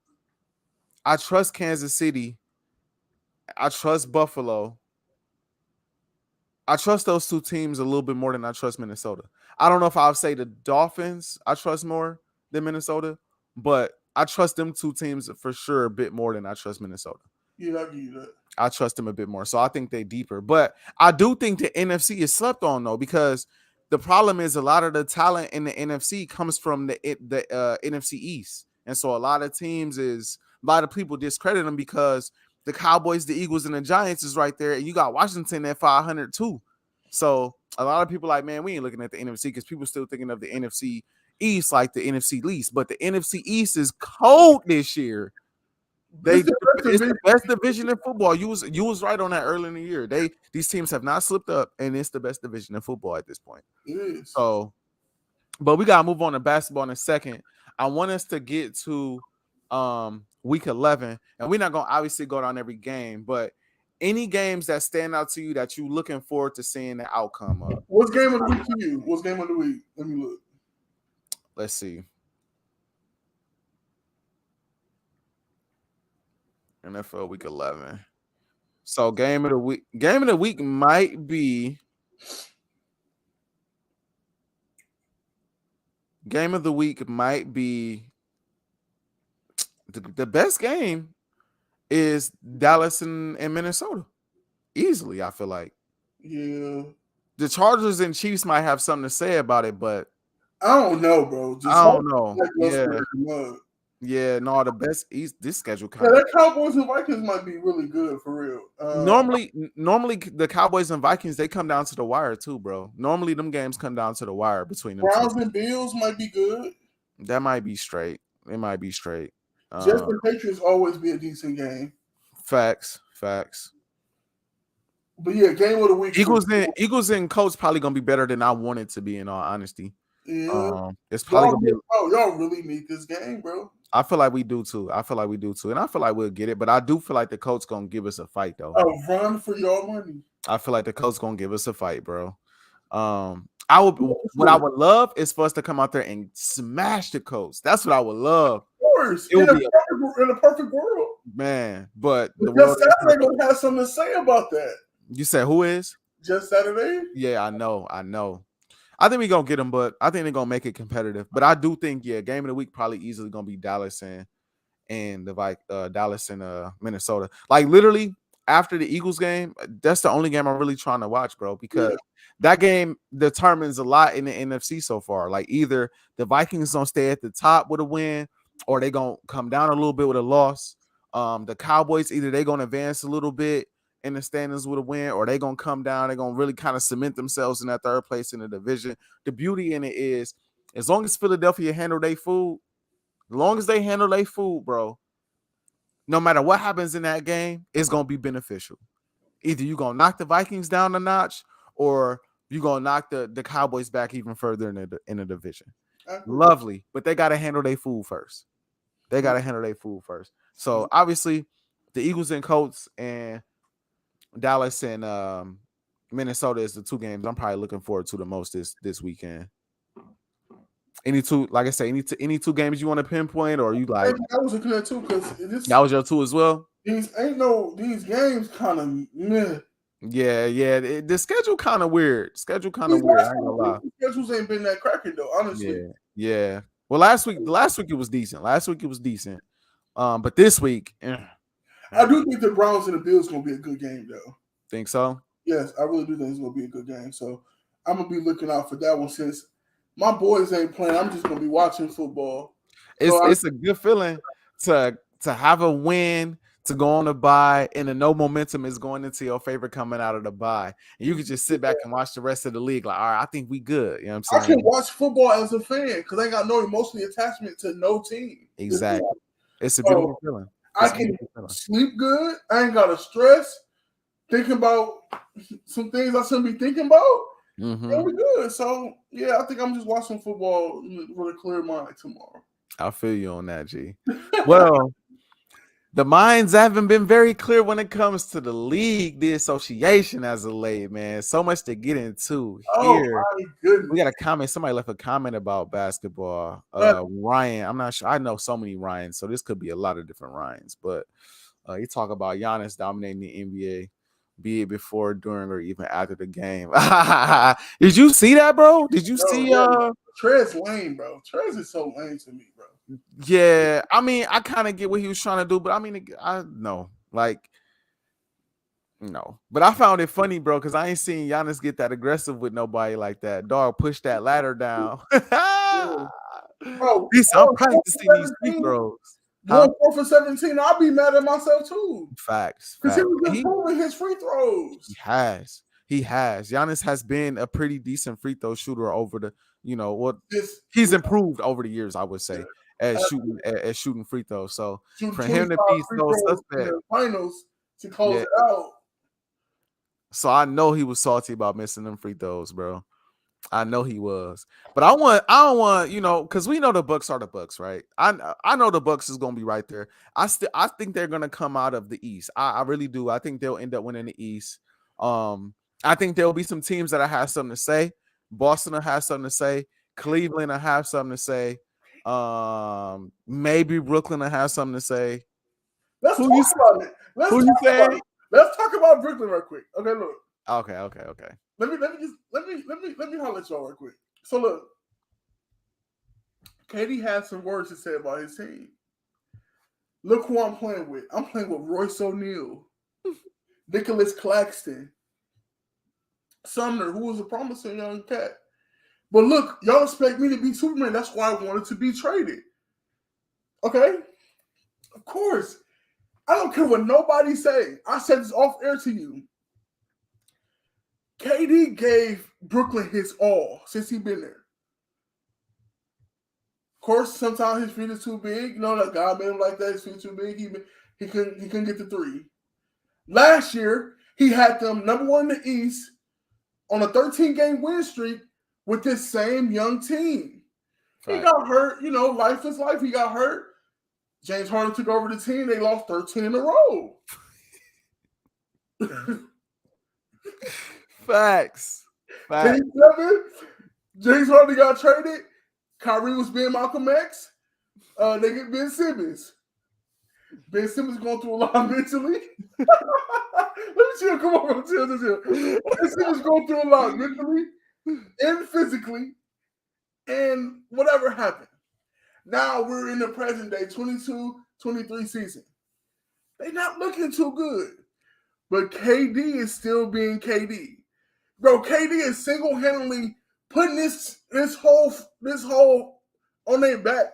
I trust Kansas City. I trust Buffalo. I trust those two teams a little bit more than I trust Minnesota. I don't know if I'll say the Dolphins I trust more than Minnesota, but I trust them two teams for sure a bit more than I trust Minnesota. Yeah, I give you that. I trust them a bit more. So I think they're deeper. But I do think the NFC is slept on, though, because the problem is a lot of the talent in the NFC comes from the NFC East. And so a lot of people discredit them because the Cowboys, the Eagles, and the Giants is right there. And you got Washington at 500 too. So a lot of people like, man, we ain't looking at the NFC because people still thinking of the NFC East like the NFC least. But the NFC East is cold this year. It's the best division in football. You was right on that early in the year. These teams have not slipped up, and it's the best division in football at this point. So, but we gotta move on to basketball in a second. I want us to get to week 11, and we're not gonna obviously go down every game, but any games that stand out to you that you looking forward to seeing the outcome of. What's game of the week to you? What's game of the week? Let me look. Let's see. NFL week 11. So game of the week might be the best game is Dallas and Minnesota. Easily, I feel like. Yeah. The Chargers and Chiefs might have something to say about it, but I don't know, bro. I don't know. Yeah, no, the best this schedule kind of. The Cowboys and Vikings might be really good for real. Normally the Cowboys and Vikings, they come down to the wire too, bro. Normally them games come down to the wire between them. Browns and Bills might be good. That might be straight. It might be straight. Just the Patriots always be a decent game. Facts. But yeah, game of the week. Eagles and Colts probably gonna be better than I want it to be, in all honesty. Yeah. It's probably gonna be. Y'all really need this game, bro. I feel like we do too. And I feel like we'll get it. But I do feel like the Colts gonna give us a fight, though. Oh, run for your money. I feel like the Colts gonna give us a fight, bro. What I would love is for us to come out there and smash the Colts. That's what I would love. Of course, in a perfect world, man. But Just Saturday gonna have something to say about that. You said who is? Just Saturday? Yeah, I know. I think we're gonna get them, but I think they're gonna make it competitive. But I do think, game of the week probably easily gonna be Dallas and Dallas and Minnesota. Like literally after the Eagles game, that's the only game I'm really trying to watch, bro, because that game determines a lot in the NFC so far. Like either the Vikings gonna stay at the top with a win, or they gonna come down a little bit with a loss. The Cowboys, either they gonna advance a little bit in the standings with a win, or they gonna come down. They're gonna really kind of cement themselves in that third place in the division. The beauty in it is, as long as Philadelphia handle their food, bro, no matter what happens in that game, it's gonna be beneficial. Either you're gonna knock the Vikings down a notch, or you're gonna knock the Cowboys back even further in the division. Lovely, but they gotta handle their food first. So obviously, the Eagles and Colts and Dallas and Minnesota is the two games I'm probably looking forward to the most this weekend. Any two, like I say, any two games you want to pinpoint, or you like? I was looking at two because that was your two as well. These games kind of meh. Yeah. The schedule kind of weird. I ain't gonna lie. The schedules ain't been that cracking though, honestly. Yeah. Well, last week it was decent. But this week, I do think the Browns and the Bills gonna be a good game though. Think so? Yes, I really do think it's gonna be a good game. So I'm gonna be looking out for that one since my boys ain't playing. I'm just gonna be watching football. It's a good feeling to to have a win, to go on a bye, and the no momentum is going into your favor coming out of the bye. And you can just sit back and watch the rest of the league. Like, all right, I think we good. You know what I'm I saying? can watch football as a fan because I ain't got no emotional attachment to no team. Exactly. It's a beautiful feeling. I can sleep good. I ain't got to stress thinking about some things I shouldn't be thinking about. Mm-hmm. And we're good. So, yeah, I think I'm just watching football with a clear mind tomorrow. I feel you on that, G. Well, the minds haven't been very clear when it comes to the league, the association as of late, man. So much to get into here. Oh, my goodness. We got a comment. Somebody left a comment about basketball. Ryan, I'm not sure. I know so many Ryans, so this could be a lot of different Ryans. But you talk about Giannis dominating the NBA, be it before, during, or even after the game. Did you see that, bro? Did you see? Trez lame, bro. Trez is so lame to me, bro. Yeah, I mean, I kind of get what he was trying to do, but I mean, I know, like, no. But I found it funny, bro, because I ain't seen Giannis get that aggressive with nobody like that. Dog, push that ladder down. Bro, I'm practicing these free throws. Going 4 for 17, I'll be mad at myself too. Facts. Because he was improving his free throws. He has. Giannis has been a pretty decent free throw shooter over the, he's improved over the years, I would say, at shooting free throws. So for him to be so suspect, finals to close it out. So I know he was salty about missing them free throws, bro. I know he was, but I don't want, because we know the Bucks are the Bucks, right? I know the Bucks is gonna be right there. I think they're gonna come out of the East. I really do. I think they'll end up winning the East. I think there'll be some teams that have something to say. Boston will have something to say. Cleveland will have something to say. Maybe Brooklyn will have something to say. Let's talk about it. Let's talk about Brooklyn real quick. Okay, look. Okay. Let me holler at y'all real quick. So look, KD has some words to say about his team. Look who I'm playing with. I'm playing with Royce O'Neal, Nicholas Claxton, Sumner, who was a promising young cat. But look, y'all expect me to be Superman. That's why I wanted to be traded. Okay? Of course. I don't care what nobody say. I said this off air to you. KD gave Brooklyn his all since he's been there. Of course, sometimes his feet is too big. That God made him like that. His feet too big. He couldn't get the three. Last year, he had them number one in the East on a 13-game win streak with this same young team. Right. He got hurt. Life is life. He got hurt. James Harden took over the team. They lost 13 in a row. Facts. Game 7, James Harden got traded. Kyrie was being Malcolm X. They get Ben Simmons. Ben Simmons going through a lot mentally. Let me chill. Come on, chill. Ben Simmons going through a lot mentally and physically. And whatever happened. Now we're in the present day, 22-23 season. They're not looking too good. But KD is still being KD. Bro, KD is single-handedly putting this whole on his back,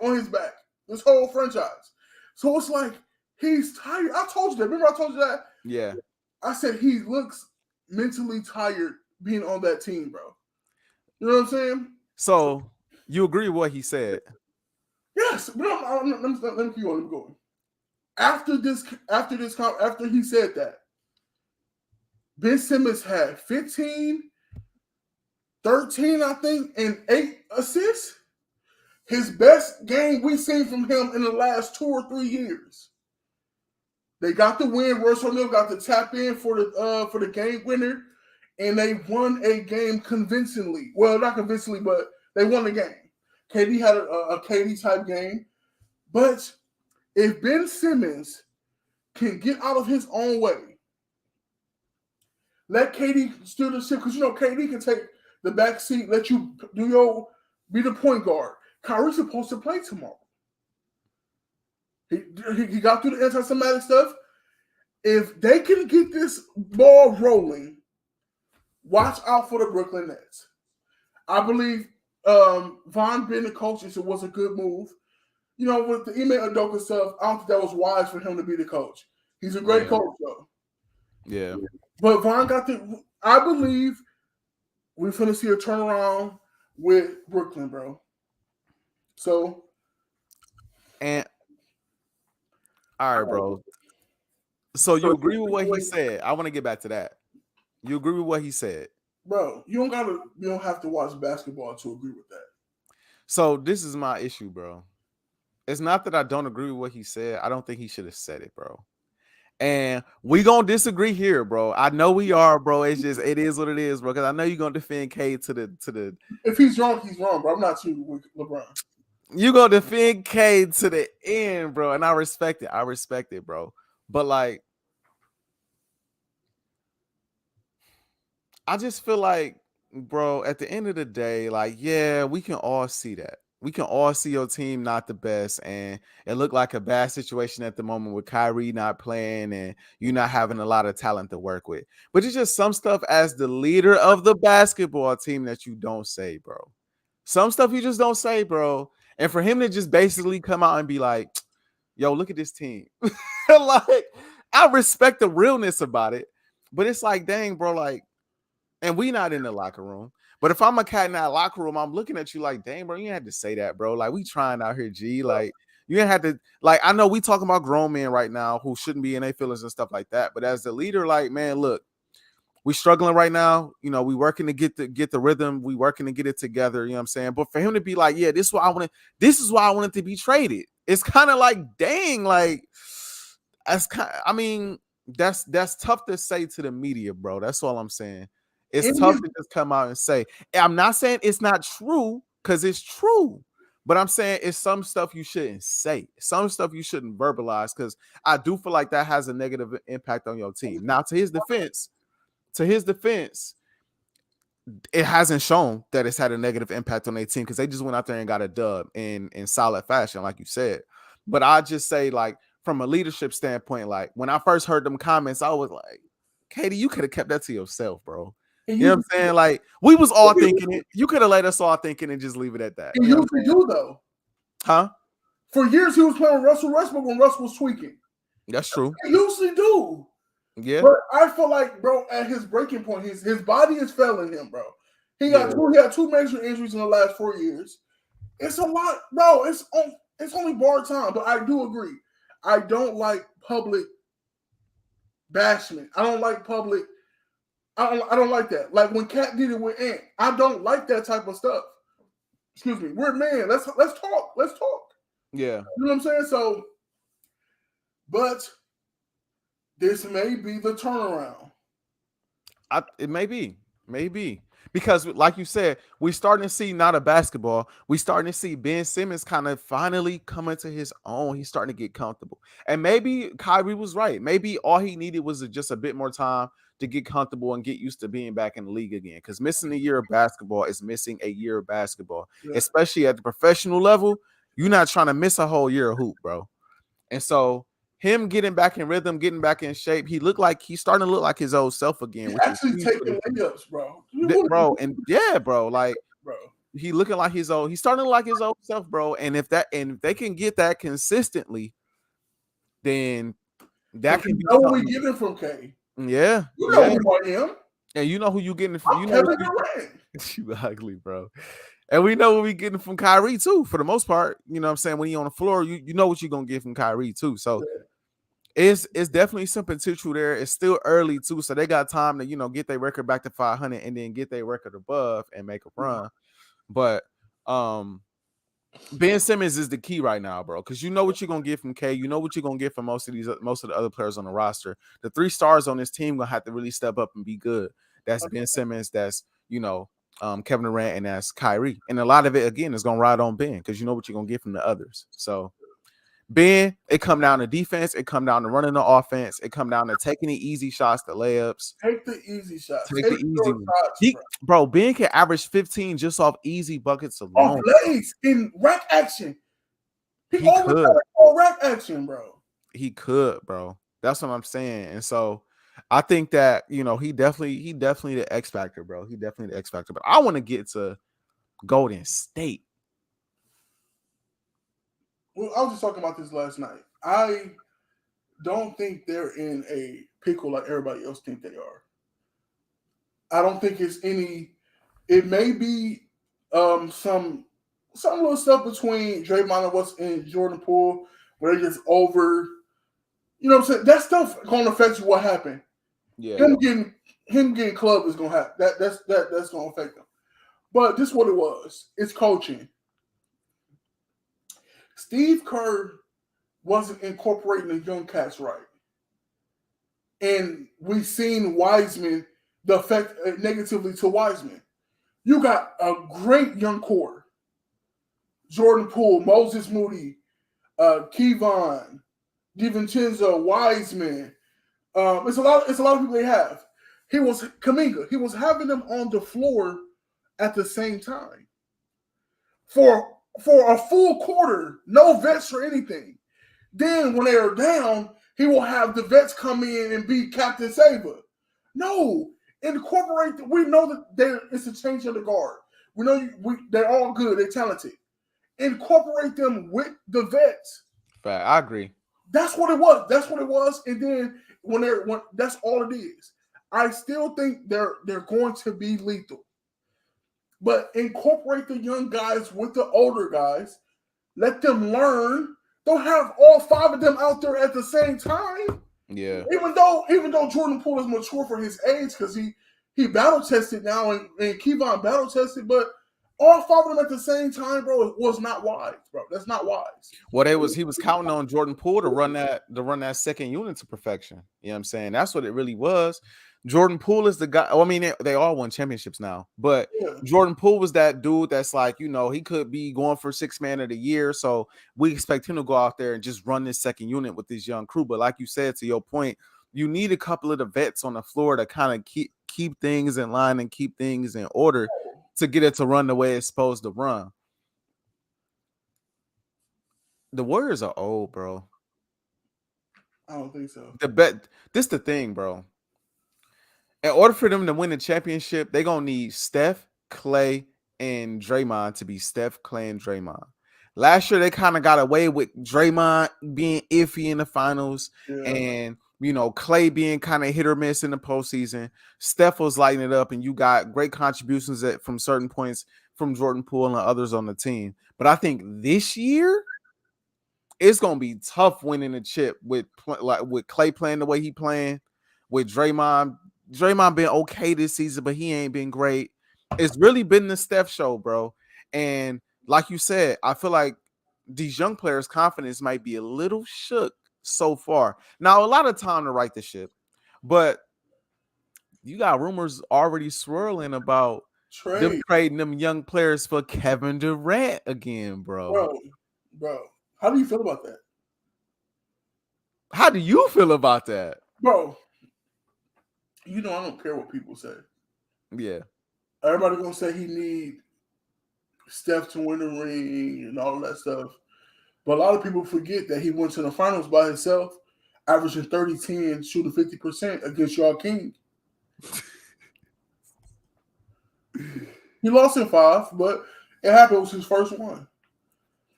this whole franchise. So it's like he's tired. I told you that. Remember I told you that? Yeah. I said he looks mentally tired being on that team, bro. You know what I'm saying? So you agree with what he said? Yes. But let me keep going. After he said that, Ben Simmons had 15, 13, I think, and 8 assists. His best game we've seen from him in the last 2 or 3 years. They got the win. Royce O'Neal got the tap in for the game winner, and they won a game convincingly. Well, not convincingly, but they won the game. KD had a KD type game, but if Ben Simmons can get out of his own way, let KD steer the ship, because KD can take the back seat, let you be the point guard. Kyrie's supposed to play tomorrow. He got through the anti-Semitic stuff. If they can get this ball rolling, watch out for the Brooklyn Nets. I believe Von being the coach was a good move. you know, with the Ime Udoka stuff, I don't think that was wise for him to be the coach. He's a great coach, though. Yeah. But Von got I believe we're finna see a turnaround with Brooklyn, bro. So, and all right, bro. So you agree with what he said? I want to get back to that. You agree with what he said, bro? You don't have to watch basketball to agree with that. So this is my issue, bro. It's not that I don't agree with what he said. I don't think he should have said it, bro. And we gonna disagree here, bro. I know we are, bro. It's just it is what it is, bro. Because I know you're gonna defend K to the. If he's wrong, he's wrong, bro. I'm not too with LeBron. You gonna defend K to the end, bro, and I respect it. I respect it, bro. But like, I just feel like, bro, at the end of the day, like, yeah, we can all see that. We can all see your team not the best, and it looked like a bad situation at the moment with Kyrie not playing and you not having a lot of talent to work with. But it's just some stuff as the leader of the basketball team that you don't say, bro. Some stuff you just don't say, bro. And for him to just basically come out and be like, yo, look at this team. Like, I respect the realness about it, but it's like, dang, bro, like, and we not in the locker room. But if I'm a cat in that locker room, I'm looking at you like, dang, bro, you had to say that, bro. Like, we trying out here, G. Like, you ain't had to, like, I know we talking about grown men right now who shouldn't be in their feelings and stuff like that. But as the leader, like, man, look, we struggling right now. You know, we working to get the rhythm. We working to get it together. You know what I'm saying? But for him to be like, yeah, this is why I wanted to be traded. It's kind of like, dang, like, that's kind of, I mean, that's tough to say to the media, bro. That's all I'm saying. It's tough to just come out and say. I'm not saying it's not true, because it's true. But I'm saying it's some stuff you shouldn't say. Some stuff you shouldn't verbalize, because I do feel like that has a negative impact on your team. Now, to his defense, it hasn't shown that it's had a negative impact on their team, because they just went out there and got a dub in solid fashion, like you said. But I just say, like, from a leadership standpoint, like, when I first heard them comments, I was like, Katie, you could have kept that to yourself, bro. You know what I'm saying? Like, we was all thinking it. You could have let us all thinking and just leave it at that. You usually do, though. Huh? For years, he was playing with Russell Westbrook when Russell was tweaking. That's true. He usually do. Yeah. But I feel like, bro, at his breaking point, his body is failing him, bro. He had two major injuries in the last 4 years. It's a lot, bro. It's only bar time, but I do agree. I don't like public bashment. I don't like public. I don't like that. Like when Cat did it with Ant, I don't like that type of stuff. Excuse me. We're man. Let's talk. Let's talk. Yeah. You know what I'm saying? So, but this may be the turnaround. It may be. Maybe. Because, like you said, we're starting to see not a basketball. We're starting to see Ben Simmons kind of finally coming to his own. He's starting to get comfortable. And maybe Kyrie was right. Maybe all he needed was just a bit more time to get comfortable and get used to being back in the league again. Because missing a year of basketball is missing a year of basketball. Yeah. Especially at the professional level, you're not trying to miss a whole year of hoop, bro. And so him getting back in rhythm, getting back in shape, he's starting to look like his old self again. He's actually taking layups, bro. Bro, and yeah, bro, like, bro, he looking like he's starting to look like his old self, bro. And if they can get that consistently, then that can be what we getting from K. Yeah, you know who I am, and you know who you getting from. You know, you ugly, bro. And we know what we getting from Kyrie too, for the most part. You know what I'm saying? When he on the floor, you know what you're gonna get from Kyrie too. So it's definitely some potential there. It's still early too, so they got time to, you know, get their record back to 500 and then get their record above and make a run. But Ben Simmons is the key right now, bro, because you know what you're gonna get from K. You know what you're gonna get from most of the other players on the roster. The 3 stars on this team gonna have to really step up and be good. That's Ben Simmons. That's, you know, Kevin Durant, and that's Kyrie. And a lot of it again is gonna ride on Ben, because you know what you're gonna get from the others. So Ben, it come down to defense, it come down to running the offense, it come down to taking the easy shots, the layups. Take the easy shots. Take the easy shots, bro. Ben can average 15 just off easy buckets alone. Off plays in rack action. He could. Rack action, bro. He could, bro. That's what I'm saying. And so I think that, you know, he definitely the X factor, bro. He definitely the X factor. But I want to get to Golden State. Well, I was just talking about this last night. I don't think they're in a pickle like everybody else think they are. I don't think it's any. It may be some little stuff between Draymond and what's in Jordan Poole where they just over. You know what I'm saying? That stuff gonna affect you. What happened? Yeah. Him getting clubbed is gonna happen. That's gonna affect them. But this is what it was. It's coaching. Steve Kerr wasn't incorporating the young cats right. And we've seen Wiseman, the effect negatively to Wiseman. You got a great young core. Jordan Poole, Moses Moody, Kevon, DiVincenzo, Wiseman. It's a lot of people they have. He was Kuminga. He was having them on the floor at the same time. For a full quarter, no vets or anything. Then when they are down, he will have the vets come in and be Captain Saber. No, incorporate. We know that it's a change of the guard. We know they're all good. They're talented. Incorporate them with the vets. Fact, I agree. That's what it was. And then when that's all it is. I still think they're going to be lethal. But incorporate the young guys with the older guys. Let them learn. Don't have all 5 of them out there at the same time. Yeah. Even though Jordan Poole is mature for his age because he battle tested now and Kevon battle tested, but all 5 of them at the same time, bro, was not wise, bro. That's not wise. Well, he was counting on Jordan Poole to run that second unit to perfection. You know what I'm saying? That's what it really was. Jordan Poole is the guy. I mean, they all won championships now, but yeah. Jordan Poole was that dude that's like, he could be going for 6th man of the year. So we expect him to go out there and just run this second unit with this young crew. But like you said, to your point, you need a couple of the vets on the floor to kind of keep things in line and keep things in order to get it to run the way it's supposed to run. The Warriors are old, bro. I don't think so. This the thing, bro. In order for them to win the championship, they're going to need Steph, Clay, and Draymond to be Steph, Clay, and Draymond. Last year, they kind of got away with Draymond being iffy in the finals and, Clay being kind of hit or miss in the postseason. Steph was lighting it up, and you got great contributions from certain points from Jordan Poole and others on the team. But I think this year, it's going to be tough winning the chip with Clay playing the way he playing, with Draymond been okay this season, but he ain't been great. It's really been the Steph show, bro. And like you said, I feel like these young players' confidence might be a little shook so far. Now, a lot of time to right the ship, but you got rumors already swirling about them trading them young players for Kevin Durant again, bro. Bro, how do you feel about that? How do you feel about that? Bro, I don't care what people say. Yeah. Everybody gonna say he need Steph to win the ring and all that stuff. But a lot of people forget that he went to the finals by himself, averaging 30-10, shooting 50% against y'all King. He lost in 5, but it happened. It was his first one.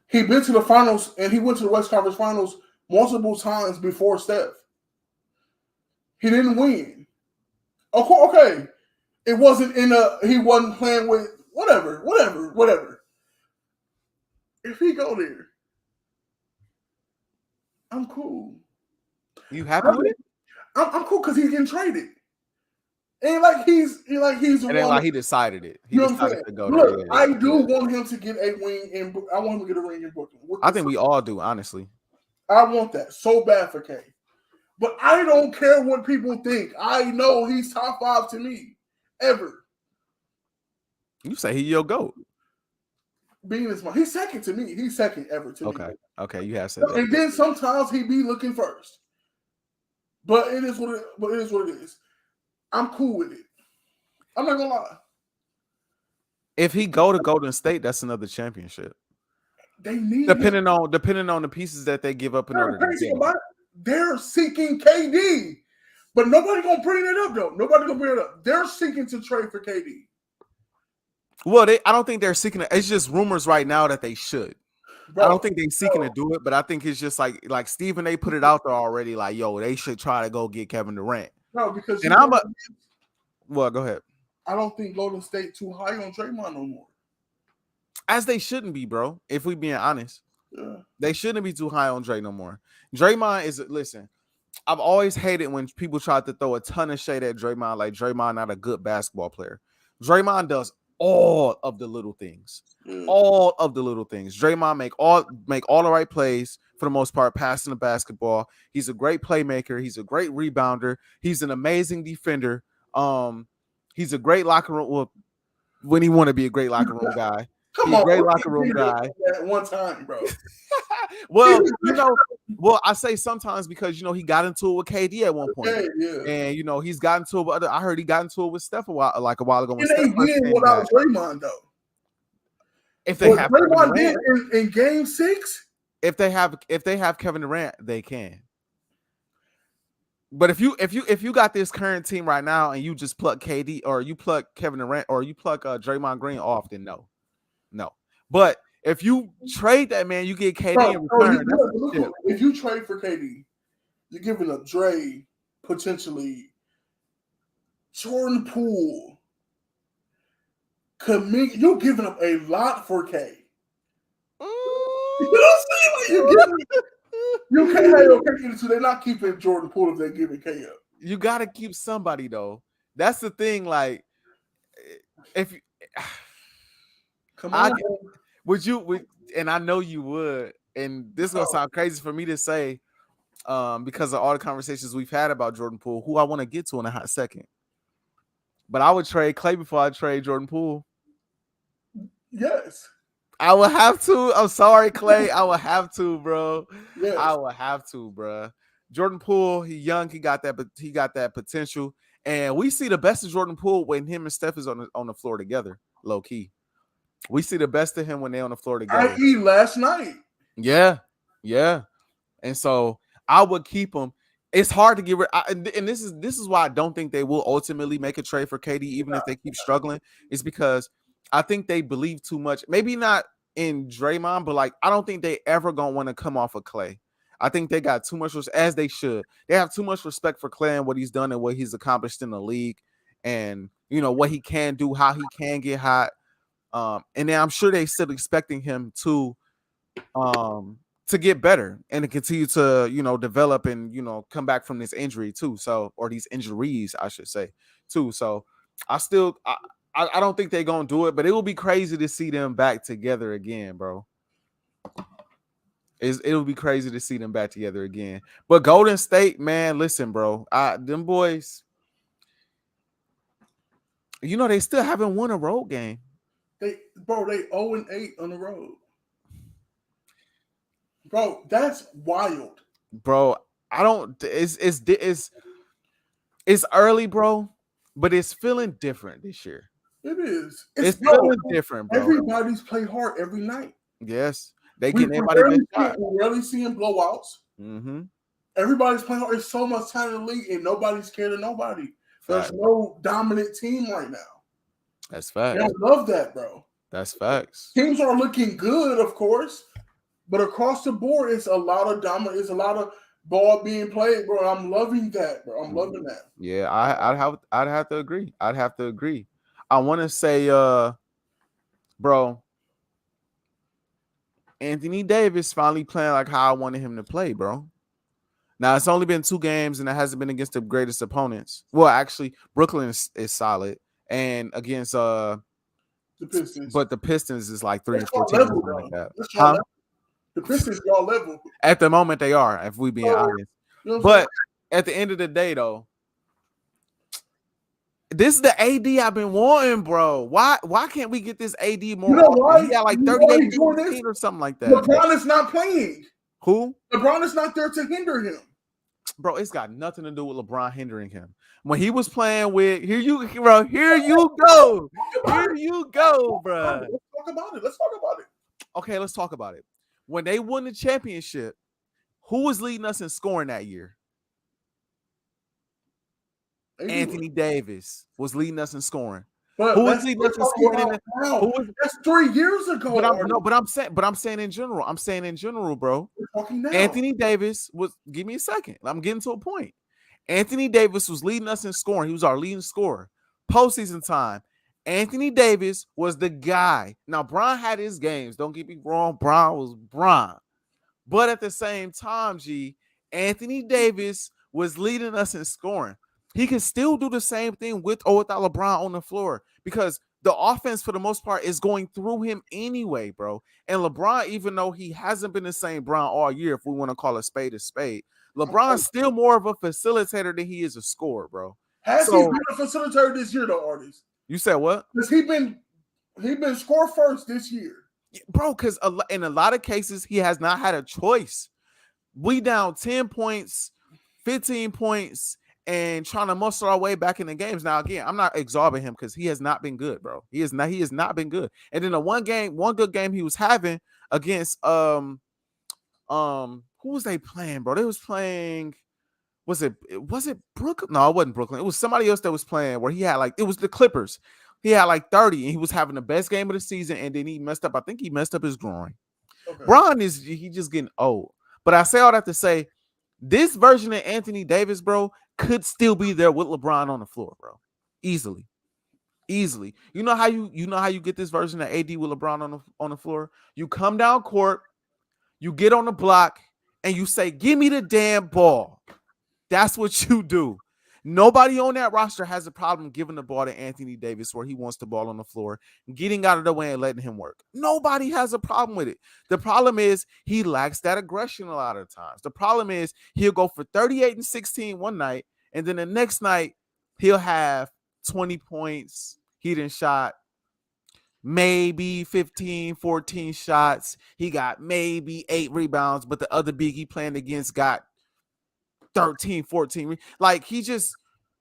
He been to the finals, and he went to the West Conference Finals multiple times before Steph. He didn't win. Okay. It wasn't he wasn't playing with whatever. If he go there, I'm cool. You happy with it? I'm cool because he's getting traded. Ain't like he's it ain't like he decided it. He decided to go there. Look, I do want him to get a ring I want him to get a ring in Brooklyn. I think we all do, honestly. I want that so bad for K. But I don't care what people think. I know he's top 5 to me ever. You say he's your GOAT. He's second to me. He's second ever to me. Okay, you have said that. And then sometimes he be looking first. But it is what it is. I'm cool with it. I'm not gonna lie. If he go to Golden State, that's another championship. They need depending on the pieces that they give up in order to get him. They're seeking KD, but nobody gonna bring it up though. Nobody gonna bring it up. They're seeking to trade for KD. Well, I don't think they're seeking it. It's just rumors right now that they should. Bro, I don't think they're seeking to do it, but I think it's just like Stephen A. put it out there already. Like, yo, they should try to go get Kevin Durant. No, because And I'm a well, go ahead. I don't think Golden State too high on Draymond no more. As they shouldn't be, bro. If we being honest, Yeah. they shouldn't be too high on Dre no more. Draymond is listen. I've always hated when people try to throw a ton of shade at Draymond, like Draymond not a good basketball player. Draymond does all of the little things. All of the little things. Draymond make all the right plays for the most part, passing the basketball. He's a great playmaker. He's a great rebounder. He's an amazing defender. He's a great locker room. Well, when he want to be a great locker room guy. Come He's on, a great locker room guy. At one time, bro. Well, I say sometimes because he got into it with KD at one point, and he's gotten to it with other. I heard he got into it with Steph a while ago. And they did without Draymond though. If they have Draymond did in Game 6, if they have Kevin Durant, they can. But if you got this current team right now and you just pluck KD or you pluck Kevin Durant or you pluck Draymond Green off, then no. But if you trade that man, you get KD in return. If you trade for KD, you're giving up Dre, potentially Jordan Poole. You're giving up a lot for K. You know what I'm saying? You can't have okay, so they're not keeping Jordan Poole if they're giving K up. You gotta keep somebody though. That's the thing. Like, if you come on, would you? And I know you would. And this is gonna sound crazy for me to say, because of all the conversations we've had about Jordan Poole, who I want to get to in a hot second. But I would trade Clay before I trade Jordan Poole. Yes. I will have to. I'm sorry, Clay. I will have to, bro. Yes. I will have to, bro. Jordan Poole, he's young. He got that potential, and we see the best of Jordan Poole when him and Steph is on the floor together, low key. We see the best of him when they're on the floor together. I.e. last night. Yeah. And so I would keep him. It's hard to get rid. And this is why I don't think they will ultimately make a trade for KD, even if they keep struggling. It's because I think they believe too much. Maybe not in Draymond, but I don't think they ever gonna want to come off of Clay. I think they got too much, as they should. They have too much respect for Clay and what he's done and what he's accomplished in the league, and what he can do, how he can get hot. And then I'm sure they still expecting him to get better and to continue to develop and come back from this injury too. So, or these injuries, I should say too. So, I don't think they're gonna do it, but it will be crazy to see them back together again, bro. It'll be crazy to see them back together again. But Golden State, man, listen, bro. Them boys, they still haven't won a road game. They 0-8 on the road. Bro, that's wild. Bro, I don't. It's early, bro, but it's feeling different this year. It is. It's feeling different, bro. Everybody's play hard every night. Yes, they get everybody. We're rarely seeing blowouts. Mm-hmm. Everybody's playing hard. There's so much talent in the league, and nobody's scared of nobody. There's no dominant team right now. That's facts. I love that, bro. That's facts. Teams are looking good, of course, but across the board, it's a lot of dominant. It's a lot of ball being played, bro. I'm loving that, bro. I'm loving that. Yeah, I'd have to agree. I want to say, bro, Anthony Davis finally playing like how I wanted him to play, bro. Now, it's only been 2 games, and it hasn't been against the greatest opponents. Well, actually, Brooklyn is solid, and against the Pistons. But the Pistons is like 3 and 14. Like that. The Pistons y'all level. At the moment, they are, if we being honest. But at the end of the day, though, this is the AD I've been wanting, bro. Why can't we get this AD more? You know why? He got like 38 or something like that. LeBron is not playing. Who? LeBron is not there to hinder him. Bro, it's got nothing to do with LeBron hindering him. When he was playing with here you go, bro. Here you go, bro. Let's talk about it. Okay, let's talk about it. When they won the championship, who was leading us in scoring that year? Anthony Davis was leading us in scoring. But Who was leading us in scoring? That's 3 years ago. But I'm saying in general. I'm saying in general, bro. We're talking now. Anthony Davis was. Give me a second. I'm getting to a point. Anthony Davis was leading us in scoring. He was our leading scorer. Postseason time, Anthony Davis was the guy. Now, Bron had his games. Don't get me wrong. Bron was Bron. But at the same time, Anthony Davis was leading us in scoring. He can still do the same thing with or without LeBron on the floor because the offense, for the most part, is going through him anyway, bro. And LeBron, even though he hasn't been the same Bron all year, if we want to call a spade, LeBron's still more of a facilitator than he is a scorer, bro. Has he been a facilitator this year, though, Artis? You said what? Because he been score first this year, bro. Because in a lot of cases, he has not had a choice. We down 10 points, 15 points, and trying to muster our way back in the games. Now, again, I'm not exalting him because he has not been good, bro. He has not been good. And then the one good game he was having against who was they playing, bro? They was playing. Was it Brooklyn? No, it wasn't Brooklyn. It was somebody else that was playing where he had it was the Clippers. He had 30 and he was having the best game of the season, and then he messed up. I think he messed up his groin. Okay. Bron he just getting old. But I say all that to say this version of Anthony Davis, bro, could still be there with LeBron on the floor, bro. Easily. You know how you get this version of AD with LeBron on the floor? You come down court, you get on the block, and you say, "Give me the damn ball." That's what you do. Nobody on that roster has a problem giving the ball to Anthony Davis where he wants the ball on the floor, getting out of the way and letting him work. Nobody has a problem with it. The problem is he lacks that aggression a lot of times. The problem is he'll go for 38 and 16 one night, and then the next night he'll have 20 points. He done shot maybe 15, 14 shots. He got maybe 8 rebounds, but the other big he playing against got 13, 14.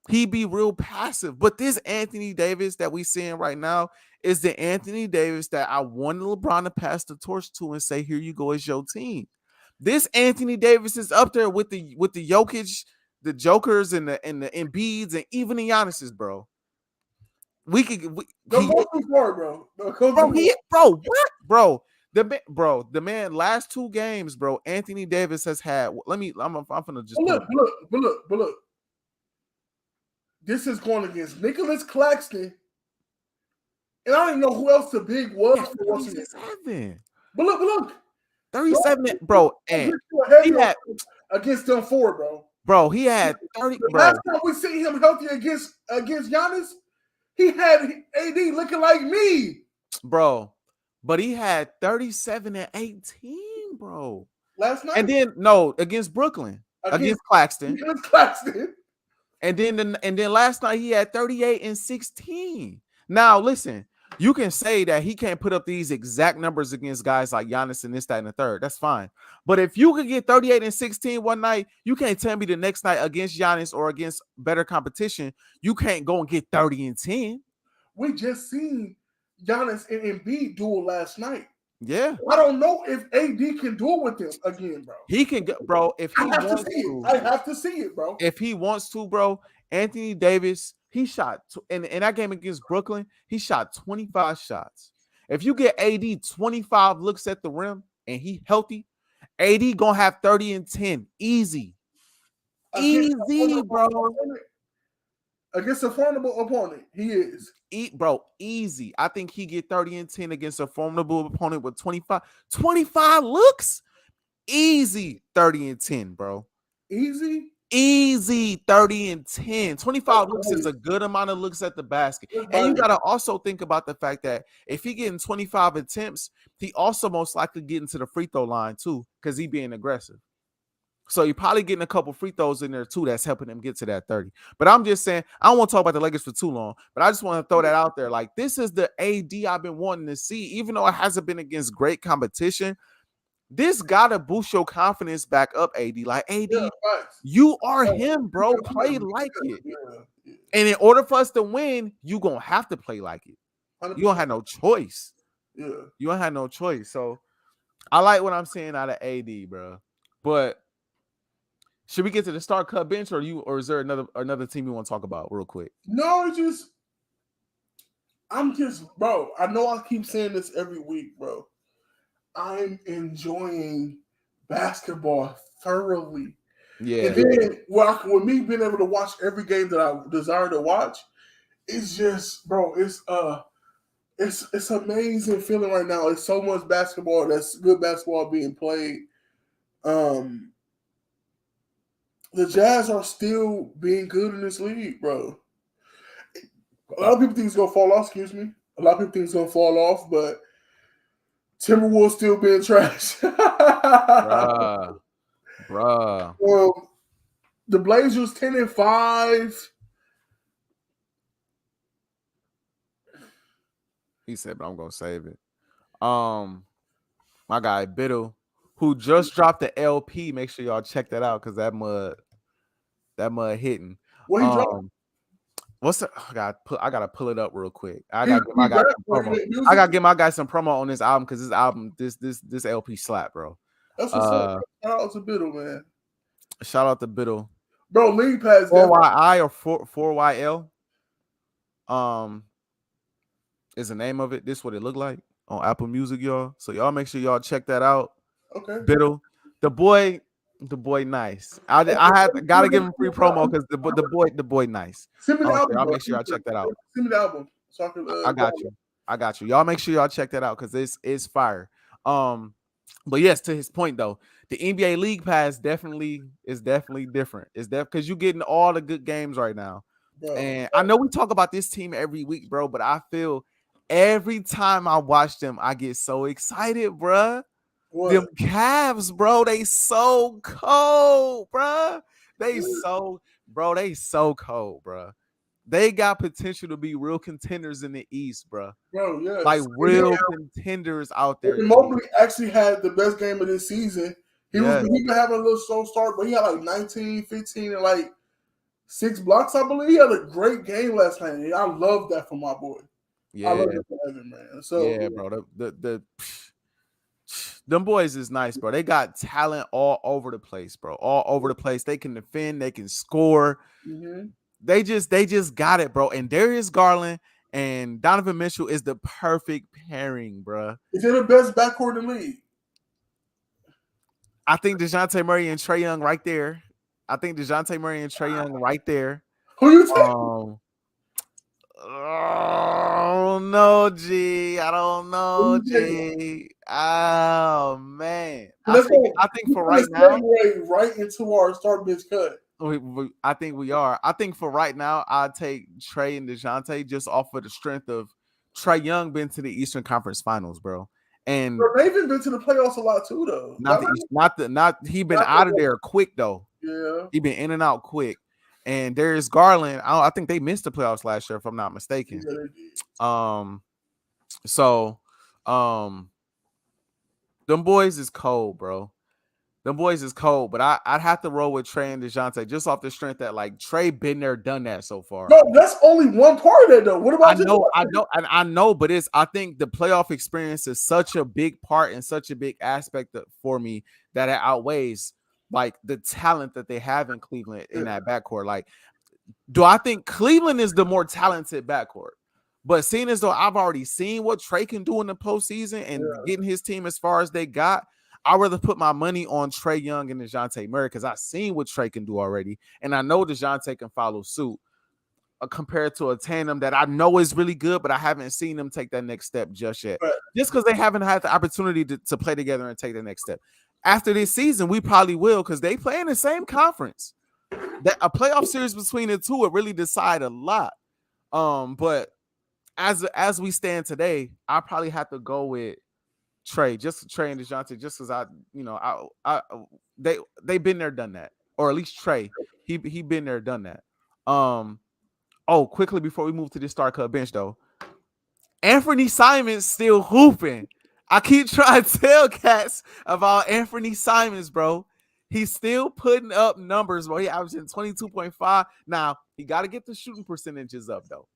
He be real passive. But this Anthony Davis that we seeing right now is the Anthony Davis that I wanted LeBron to pass the torch to and say, "Here you go, it's your team." This Anthony Davis is up there with the Jokic, the Jokers, and the Embiids, and even the Giannis's, bro. Don't go too far, bro. The man last 2 games, bro. Anthony Davis has had. I'm gonna just look. This is going against Nicholas Claxton, and I don't even know who else the big was. 37. But look, 37, bro. And he had against them 4, bro. Bro, he had 30. The last time we see him healthy against Giannis, he had AD looking like me, bro. But he had 37 and 18, bro. Last night. And then against Brooklyn. Against Claxton. And then last night he had 38 and 16. Now listen, you can say that he can't put up these exact numbers against guys like Giannis and this, that, and the third. That's fine. But if you could get 38 and 16 one night, you can't tell me the next night against Giannis or against better competition, you can't go and get 30 and 10. We just seen Giannis and Embiid duel last night. Yeah. I don't know if AD can do it with them again, bro. He can go, bro. If he wants to, I have to see it, bro. If he wants to, bro, Anthony Davis, he shot in that game against Brooklyn, he shot 25 shots. If you get AD 25 looks at the rim and he healthy, AD gonna have 30 and 10. Easy, bro. Against a formidable opponent, he is. Easy. I think he get 30 and 10 against a formidable opponent with 25 looks. Easy 30 and 10, bro. Easy 30 and 10. 25 looks is a good amount of looks at the basket. And you got to also think about the fact that if he getting 25 attempts, he also most likely getting to the free throw line too because he being aggressive. So you're probably getting a couple free throws in there too that's helping him get to that 30. But I'm just saying, I don't want to talk about the Lakers for too long, but I just want to throw that out there. Like, this is the AD I've been wanting to see, even though it hasn't been against great competition. This got to boost your confidence back up, AD. Like, AD, you are him, bro. Play like it. And in order for us to win, you're going to have to play like it. You don't have no choice. Yeah. You don't have no choice. So I like what I'm saying out of AD, bro. But should we get to the start cut bench or is there another team you want to talk about real quick? No, just I'm just, bro. I know I keep saying this every week, bro. I'm enjoying basketball thoroughly. Yeah. And then, with me being able to watch every game that I desire to watch, it's just, bro. It's amazing feeling right now. It's so much basketball. That's good basketball being played. The Jazz are still being good in this league, bro. A lot of people think it's gonna fall off. Excuse me. A lot of people think it's gonna fall off, but Timberwolves still being trash. Bruh. The Blazers 10-5. He said, but I'm gonna save it. My guy Biddle, who just dropped the LP. Make sure y'all check that out because that mud hitting. What he dropped? What's the? I gotta pull it up real quick. I gotta give my guy some promo. I gotta give my guy some promo on this album because this LP slap, bro. That's what's up. Shout out to Biddle, man. Shout out to Biddle, bro. League Pass 4YI or 4YL. Is the name of it. This is what it looked like on Apple Music, y'all. So y'all make sure y'all check that out. Okay. Biddle, the boy nice. I gotta give him free promo because the boy nice. Send me the album. I'll make sure y'all check that out. Send me the album so I can. I got you. Y'all make sure y'all check that out because it's fire. But yes, to his point though, the NBA League Pass is definitely different. It's because you're getting all the good games right now. Bro. And I know we talk about this team every week, bro, but I feel every time I watch them, I get so excited, bro. What? Them Cavs, bro, they so cold, bro. They so cold, bro. They got potential to be real contenders in the East, bro. Bro, yeah, like real contenders out there. Mobley actually had the best game of this season. He been having a little slow start, but he had like 19, 15, and like 6 blocks, I believe. He had a great game last night. I love that for my boy. Yeah, I love that for Evan, man. So yeah, bro. Them boys is nice, bro. They got talent all over the place, bro. All over the place. They can defend. They can score. Mm-hmm. They just got it, bro. And Darius Garland and Donovan Mitchell is the perfect pairing, bro. Is it the best backcourt in the league? I think DeJounte Murray and Trae Young right there. Who you think? Oh no, G. I don't know, G. Oh man. I think for right now, right into our start bench cut. I think we are. I think for right now, I'd take Trae and DeJounte just off of the strength of Trae Young been to the Eastern Conference Finals, bro. And they've been to the playoffs a lot too, though. He been out of there quick though. Yeah, he been in and out quick. And Darius Garland, I think they missed the playoffs last year, if I'm not mistaken. Yeah, them boys is cold, bro. Them boys is cold, but I'd have to roll with Trae and DeJounte just off the strength that like Trae been there, done that so far. No, that's only one part of it though. What about I know, but I think the playoff experience is such a big part and such a big aspect for me that it outweighs like the talent that they have in Cleveland in that backcourt. Like, do I think Cleveland is the more talented backcourt? But seeing as though I've already seen what Trae can do in the postseason and getting his team as far as they got, I'd rather put my money on Trae Young and DeJounte Murray because I've seen what Trae can do already. And I know DeJounte can follow suit compared to a tandem that I know is really good, but I haven't seen them take that next step just yet. Just because they haven't had the opportunity to play together and take the next step. After this season, we probably will because they play in the same conference. That a playoff series between the two would really decide a lot. But as we stand today, I probably have to go with Trae, just Trae and DeJounte, just because they've been there, done that, or at least Trae, he been there, done that. Quickly before we move to the Star Club bench though, Anthony Simons still hooping. I keep trying to tell cats about Anthony Simons, bro. He's still putting up numbers, bro. He averaging 22.5. Now he got to get the shooting percentages up though.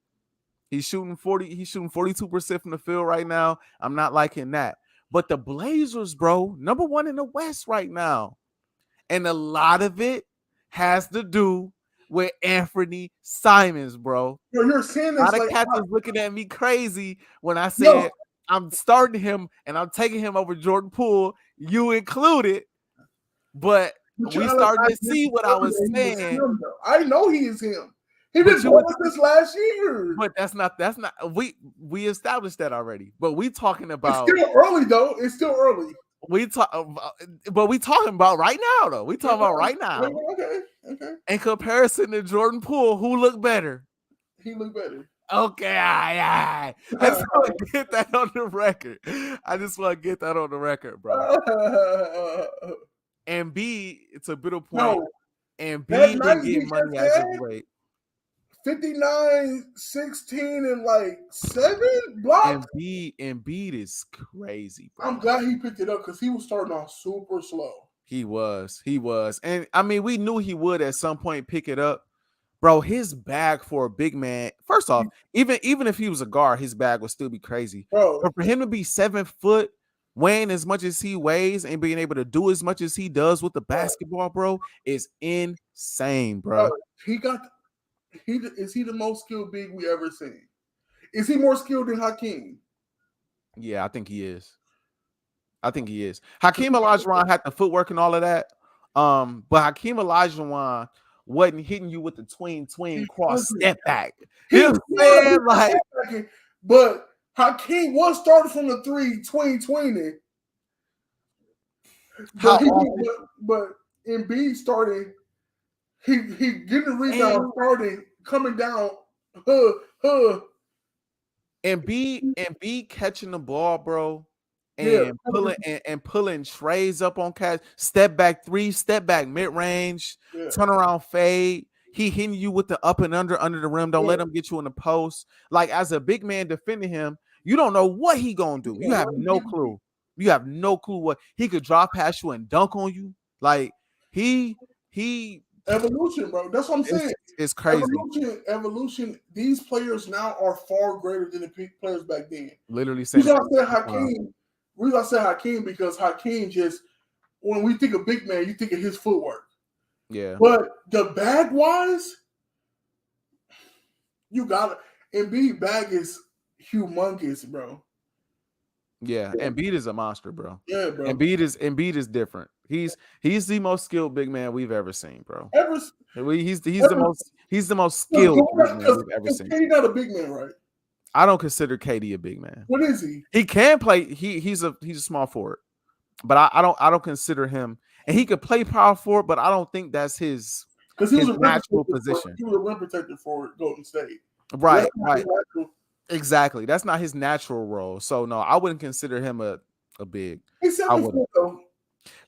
He's shooting 42% from the field right now. I'm not liking that. But the Blazers, bro, number 1 in the West right now. And a lot of it has to do with Anthony Simons, bro. Yo, you're saying A this lot of like, cats was looking at me crazy when I yo, said I'm starting him and I'm taking him over Jordan Poole, you included. But we started to see what I was saying. I know he is him. He But been doing this last year. But that's not we established that already. But we talking It's about still early though. It's still early. but we talking about right now though. We talking about right now. Okay. In comparison to Jordan Poole, who looked better? He looked better. Okay, I just want to get that on the record. Bro. And B, it's a bitter point. No, and B didn't get money as of late. 59, 16, and like 7 blocks. Embiid is crazy, bro. I'm glad he picked it up because he was starting off super slow. He was. And I mean, we knew he would at some point pick it up. Bro, his bag for a big man, first off, even if he was a guard, his bag would still be crazy. Bro. But for him to be 7 foot, weighing as much as he weighs and being able to do as much as he does with the basketball, bro, is insane, bro. Is he the most skilled big we ever seen? Is he more skilled than Hakeem? Yeah, I think he is. Hakeem Olajuwon had the footwork and all of that. But Hakeem Olajuwon wasn't hitting you with the tween cross step back. You know what I'm saying? Like, but Hakeem was starting from the 3 tweening. But Embiid starting, he getting the rebound, starting coming down. Embiid catching the ball, bro. And pulling trays up on cats, step back 3, step back mid-range, turn around fade. He hitting you with the up and under the rim. Don't let him get you in the post. Like, as a big man defending him, you don't know what he gonna do. You have no clue. What he could drop past you and dunk on you. Like, he evolution, bro. That's what I'm saying. It's crazy. Evolution. These players now are far greater than the players back then. Literally saying. Reason I said Hakeem because Hakeem just, when we think of big man, you think of his footwork. Yeah. But the bag wise, you got it. Embiid bag is humongous, bro. Yeah, Embiid is a monster, bro. Yeah, bro. Embiid is different. He's the most skilled big man we've ever seen, bro. He's the most skilled big man we've ever seen. KD not a big man, right? I don't consider KD a big man. What is he? He can play. He's a small forward, but I don't consider him. And he could play power forward, but I don't think that's his natural position. He was a rim protector for Golden State. Right. Exactly. That's not his natural role. So no, I wouldn't consider him a big. He's 7 foot though.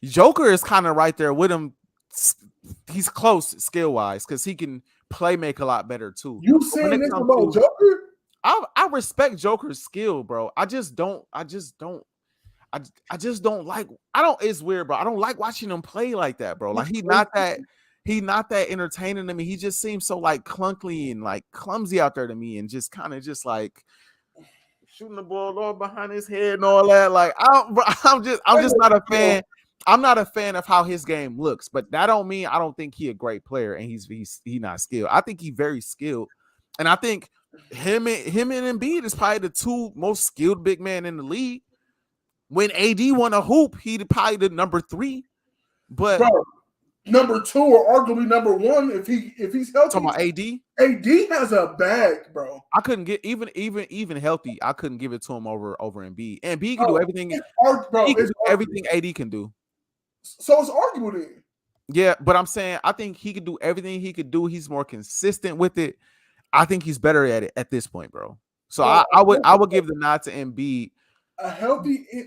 Joker is kind of right there with him. He's close skill wise because he can make a lot better too. You saying this about Joker? I respect Joker's skill, bro. I just don't like. It's weird, bro. I don't like watching him play like that, bro. Like he's not that entertaining to me. He just seems so like clunky and like clumsy out there to me, and just kind of just like shooting the ball all behind his head and all that. Like I'm just not a fan. I'm not a fan of how his game looks, but that don't mean I don't think he's a great player and he's not skilled. I think he's very skilled, and I think him and Embiid is probably the 2 most skilled big men in the league. When AD won a hoop, he'd probably the number 3. But bro, number 2 or arguably number 1 if he's healthy. Talking about AD? AD has a bag, bro. I couldn't get even healthy. I couldn't give it to him over Embiid. Embiid can do everything. He can do everything AD can do. So it's arguable then. Yeah, but I'm saying I think he could do everything he could do. He's more consistent with it. I think he's better at it at this point, bro. So I would give the nod to Embiid. A healthy AD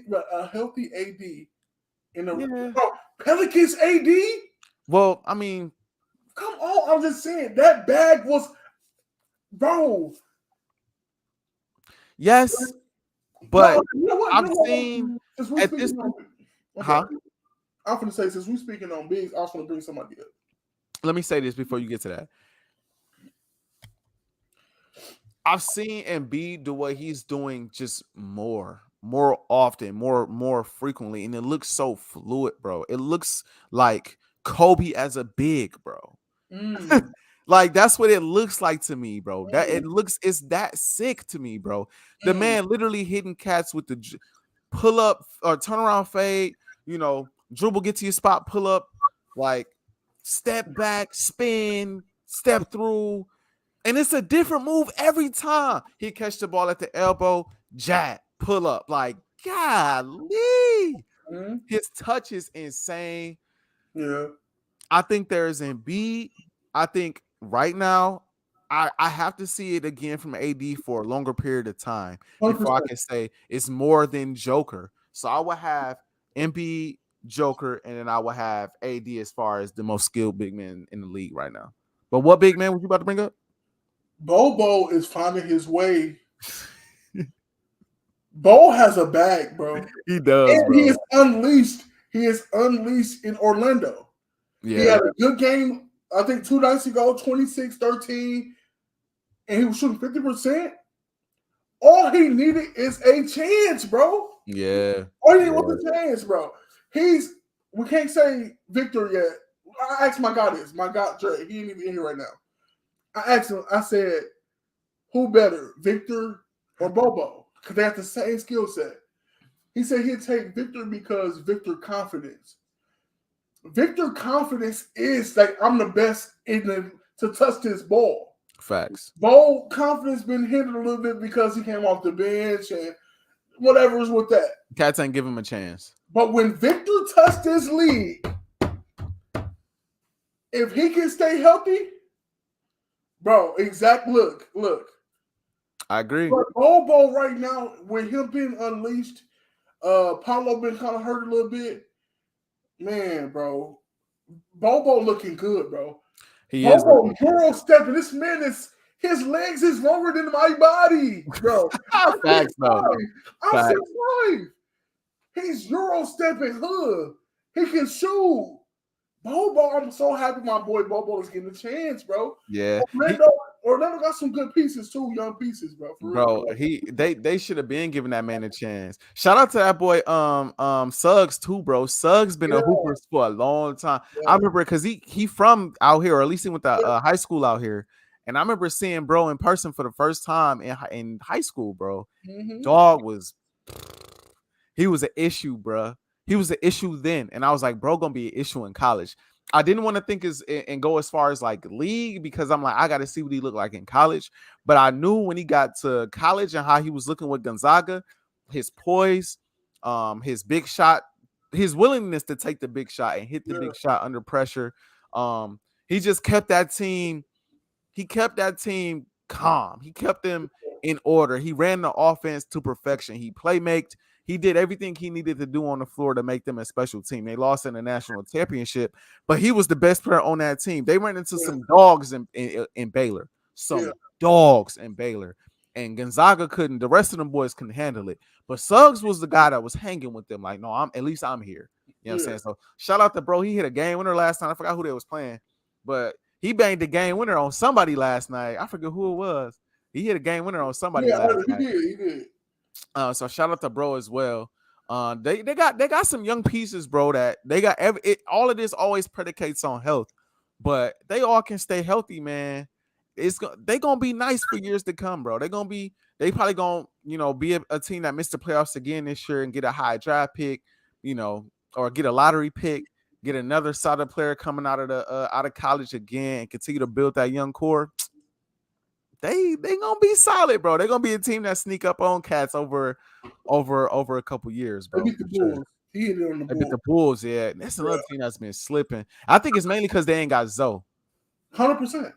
in the Pelicans AD. Well, I mean, come on. I'm just saying that bag was, bro. Yes, but I've seen at this. Huh? I'm going to say, since we're speaking on bigs, I was going to bring somebody up. Let me say this before you get to that. I've seen Embiid do what he's doing just more often, more frequently, and it looks so fluid, bro. It looks like Kobe as a big, bro. Like that's what it looks like to me, bro. That it's that sick to me, bro. The man literally hitting cats with the pull up or turn around fade, dribble, get to your spot, pull up, like step back, spin, step through. And it's a different move every time. He catch the ball at the elbow, jab, pull up. Like, golly. His touch is insane. Yeah. I think there's Embiid. I think right now, I have to see it again from AD for a longer period of time 100%. before I can say it's more than Joker. So I will have Embiid, Joker, and then I will have AD as far as the most skilled big man in the league right now. But what big man were you about to bring up? Bobo is finding his way. Bo has a bag, bro. He does, and bro. He is unleashed. He is unleashed in Orlando. Yeah. He had a good game, I think 2 nights ago, 26-13, and he was shooting 50%. All he needed is a chance, bro. Yeah. All he needed was a chance, bro. We can't say Victor yet. I asked my guy this. My guy, Dre, he ain't even in here right now. I asked him, I said, who better, Victor or Bobo? Because they have the same skill set. He said he'd take Victor because Victor confidence. Victor confidence is like, I'm the best to touch this ball. Facts. Bo confidence been hindered a little bit because he came off the bench and whatever's with that. Cats ain't give him a chance. But when Victor touched this league, if he can stay healthy, bro, look. I agree. But Bobo right now, with him being unleashed, Paulo been kind of hurt a little bit. Man, bro. Bobo looking good, bro. Bobo Euro stepping. This man his legs is longer than my body, bro. Facts, though. I'm 6'5". He's Euro stepping hood. He can shoot. Bobo, I'm so happy my boy Bobo is getting a chance, bro. Yeah. Orlando got some good pieces too, young pieces, bro. Bro, they should have been giving that man a chance. Shout out to that boy, Suggs too, bro. Suggs been a hooper for a long time. Yeah. I remember because he from out here, or at least he went to high school out here. And I remember seeing bro in person for the first time in high school, bro. Dog he was an issue, bro. He was an issue then, and I was like, bro, gonna be an issue in college. I didn't want to think and go as far as like league because I'm like, I got to see what he looked like in college. But I knew when he got to college and how he was looking with Gonzaga, his poise, his big shot, his willingness to take the big shot and hit the big shot under pressure. He just kept that team. He kept that team calm. He kept them in order. He ran the offense to perfection. He playmaked. He did everything he needed to do on the floor to make them a special team. They lost in the national championship, but he was the best player on that team. They ran into some dogs in Baylor, dogs in Baylor, and Gonzaga couldn't. The rest of them boys couldn't handle it. But Suggs was the guy that was hanging with them. Like, no, at least I'm here. You know what I'm saying? So shout out to bro. He hit a game winner last night. I forgot who they was playing, but he banged the game winner on somebody last night. I forget who it was. He hit a game winner on somebody last night. He did. So shout out to bro as well. They got some young pieces, bro. That they got all of this always predicates on health, but they all can stay healthy, man. They gonna be nice for years to come, bro. They probably gonna be a team that missed the playoffs again this year and get a high draft pick, or get a lottery pick, get another solid player coming out of college again, and continue to build that young core. They gonna be solid, bro. They're gonna be a team that sneak up on cats over a couple years, bro. They beat the Bulls. He hit it on the Bulls. Beat the Bulls, yeah. That's another team that's been slipping. I think it's mainly because they ain't got Zoe. 100%.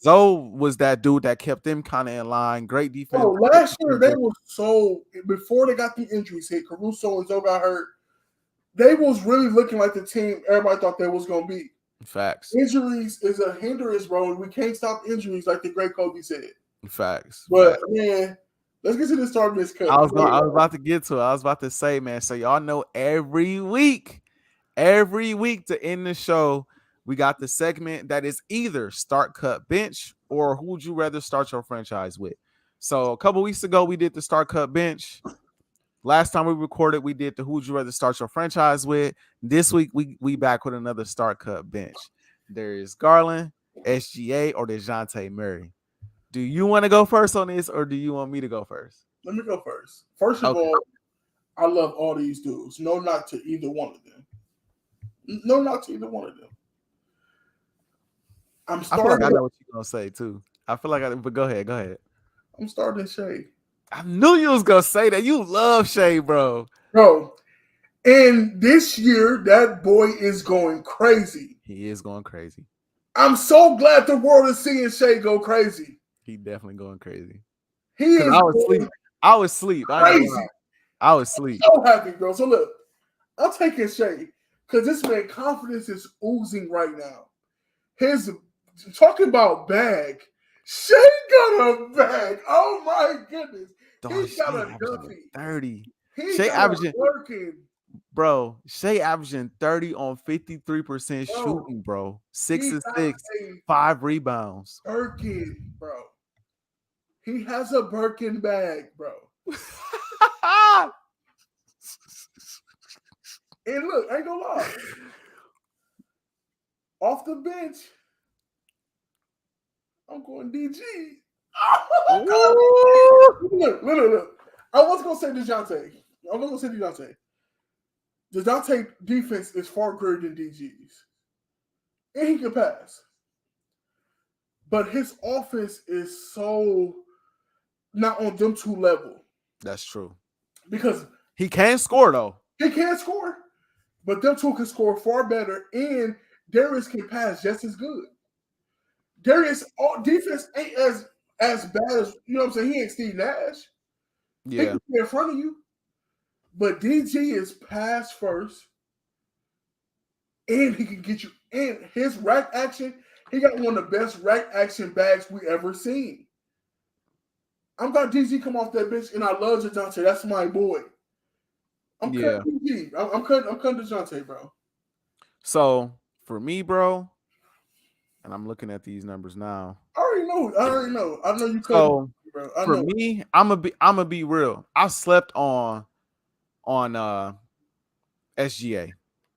Zoe was that dude that kept them kind of in line. Great defense. Oh, last year they was before they got the injuries hit, Caruso and Zoe got hurt. They was really looking like the team everybody thought they was gonna be. Facts. Injuries is a hindrance, bro. We can't stop injuries, like the great Kobe said. Facts. But man, let's get to the start of this cut. I was about to get to it. I was about to say, man. So y'all know every week to end the show, we got the segment that is either start, cut, bench, or who would you rather start your franchise with? So a couple weeks ago, we did the start, cut, bench. Last time we recorded, we did the who would you rather start your franchise with. This week, we back with another start, cut, bench. There is Garland, SGA or DeJounte Murray? Do you want to go first on this, or do you want me to go first? Let me go first. First of all, I love all these dudes. No, not to either one of them. No, not to either one of them. I feel like I know what you're gonna say too. But go ahead. I'm starting Shea. I knew you was gonna say that. You love Shea, bro. Bro, and this year that boy is going crazy. He is going crazy. I'm so glad the world is seeing Shea go crazy. He definitely going crazy. He is. I was asleep. Crazy. I was asleep. So happy, bro. So look, I'm taking Shea because this man confidence is oozing right now. His talking about bag. Shea got a bag. Oh my goodness. He got a Duffy. 30. Shea averaging working. Bro, Shea averaging 30 on 53% shooting, bro. 6 assists, 5 rebounds. Birkin, bro. He has a Birkin bag, bro. And look, I ain't gonna lie. Off the bench, I'm going DG. Look. I was gonna say DeJounte. DeJounte defense is far greater than DG's. And he can pass. But his offense is so not on them two level. That's true. Because he can score, though. He can score. But them two can score far better. And Darius can pass just as good. Darius defense ain't as bad as, you know what I'm saying? He ain't Steve Nash. Yeah. He can be in front of you. But DG is pass first. And he can get you in his rack action. He got one of the best rack action bags we ever seen. I'm got DG come off that bench, and I love DeJounte. That's my boy. I'm cutting DG. I'm cutting DeJounte, bro. So for me, bro, and I'm looking at these numbers now. I already know. I know you cut. So bro. For me, I'm gonna be real. I slept on SGA.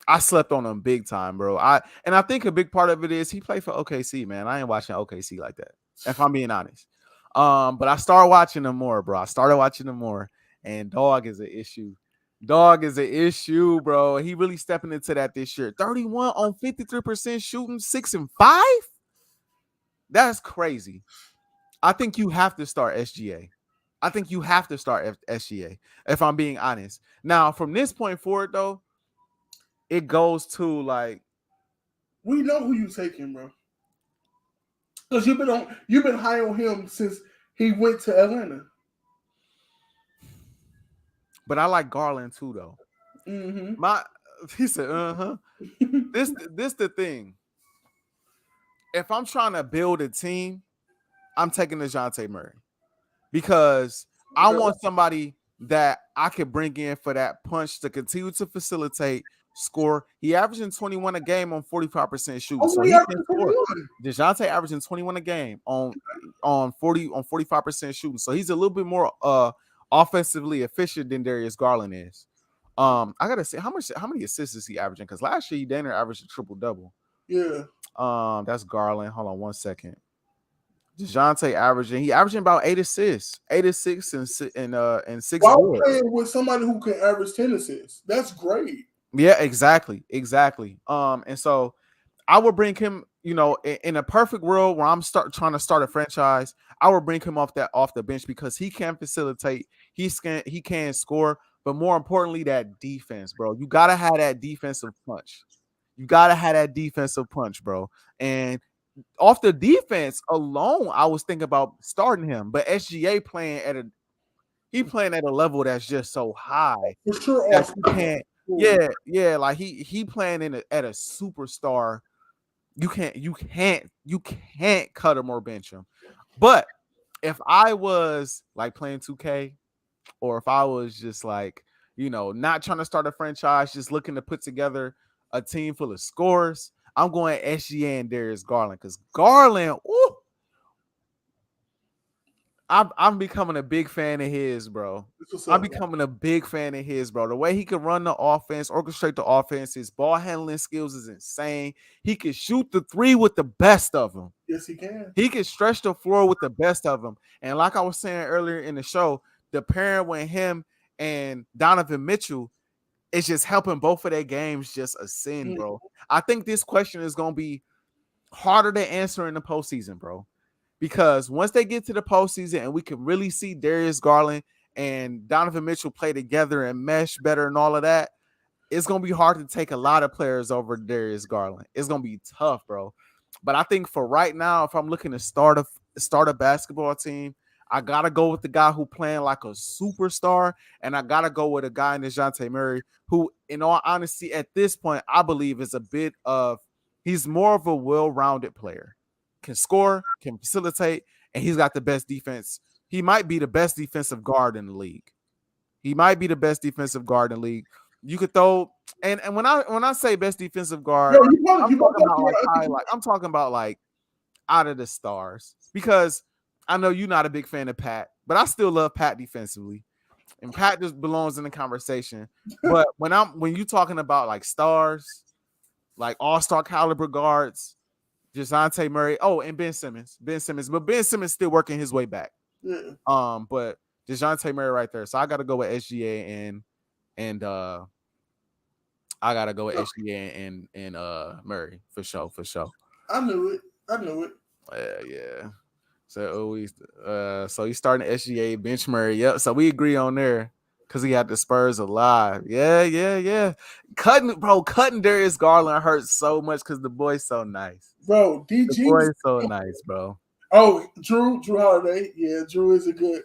I slept on him big time, bro. I think a big part of it is he played for OKC, man. I ain't watching OKC like that, if I'm being honest. But I started watching them more, bro. And dog is an issue. Bro. He really stepping into that this year. 31 on 53% shooting, 6 and 5. That's crazy. I think you have to start SGA. If I'm being honest. Now, from this point forward, though, it goes to like, we know who you taking, bro. Because you've been high on him since he went to Atlanta. But I like Garland too, though. Mm-hmm. He said, This the thing. If I'm trying to build a team, I'm taking DeJounte Murray because I want somebody that I could bring in for that punch to continue to facilitate, score. He averaging 21 a game on 45% shooting. So he can score. DeJounte averaging 21 a game on 45% shooting. So he's a little bit more offensively efficient than Darius Garland is. I gotta say, how many assists is he averaging? Because last year he averaged a triple-double. Yeah. That's Garland. Hold on 1 second. DeJounte averaging about 8 assists, 8 assists and 6 While playing with somebody who can average 10 assists. That's great. Yeah, exactly. And so I would bring him, in a perfect world where I'm trying to start a franchise, I would bring him off the bench because he can facilitate, he can score, but more importantly, that defense, bro. You gotta have that defensive punch. Bro. And off the defense alone, I was thinking about starting him, but SGA playing at a level that's just so high. For sure, that you can't. Yeah, like he playing at a superstar. You can't cut him or bench him. But if I was like playing 2K, or if I was just like, not trying to start a franchise, just looking to put together a team full of scorers, I'm going SGA and Darius Garland because Garland, I'm becoming a big fan of his, bro. What's I'm up? becoming a big fan of his, bro. The way he can run the offense, orchestrate the offense, his ball handling skills is insane. He can shoot the three with the best of them. Yes, he can. He can stretch the floor with the best of them. And like I was saying earlier in the show, the pairing with him and Donovan Mitchell is just helping both of their games just ascend, bro. I think this question is going to be harder to answer in the postseason, bro. Because once they get to the postseason and we can really see Darius Garland and Donovan Mitchell play together and mesh better and all of that, it's going to be hard to take a lot of players over Darius Garland. It's going to be tough, bro. But I think for right now, if I'm looking to start a basketball team, I got to go with the guy who playing like a superstar, and I got to go with a guy in DeJounte Murray who, in all honesty, at this point, I believe is he's more of a well-rounded player. Can score, can facilitate, and he's got the best defense. He might be the best defensive guard in the league. He might be the best defensive guard in the league. You could throw, and when I say best defensive guard, I'm talking about like out of the stars, because I know you're not a big fan of Pat, but I still love Pat defensively, and Pat just belongs in the conversation. But when you talking about like stars, like all-star caliber guards, DeJounte Murray. Oh, and Ben Simmons. But Ben Simmons still working his way back. Yeah. But DeJounte Murray right there. So I gotta go with SGA and I gotta go with SGA and Murray for sure. I knew it. Yeah. So he's starting SGA, bench Murray. Yep. So we agree on there. Because he had the Spurs alive. Yeah. Cutting Darius Garland hurts so much because the boy's so nice. Bro, DG. The boy's so nice, bro. Oh, Drew Holiday. Yeah, Drew is a good.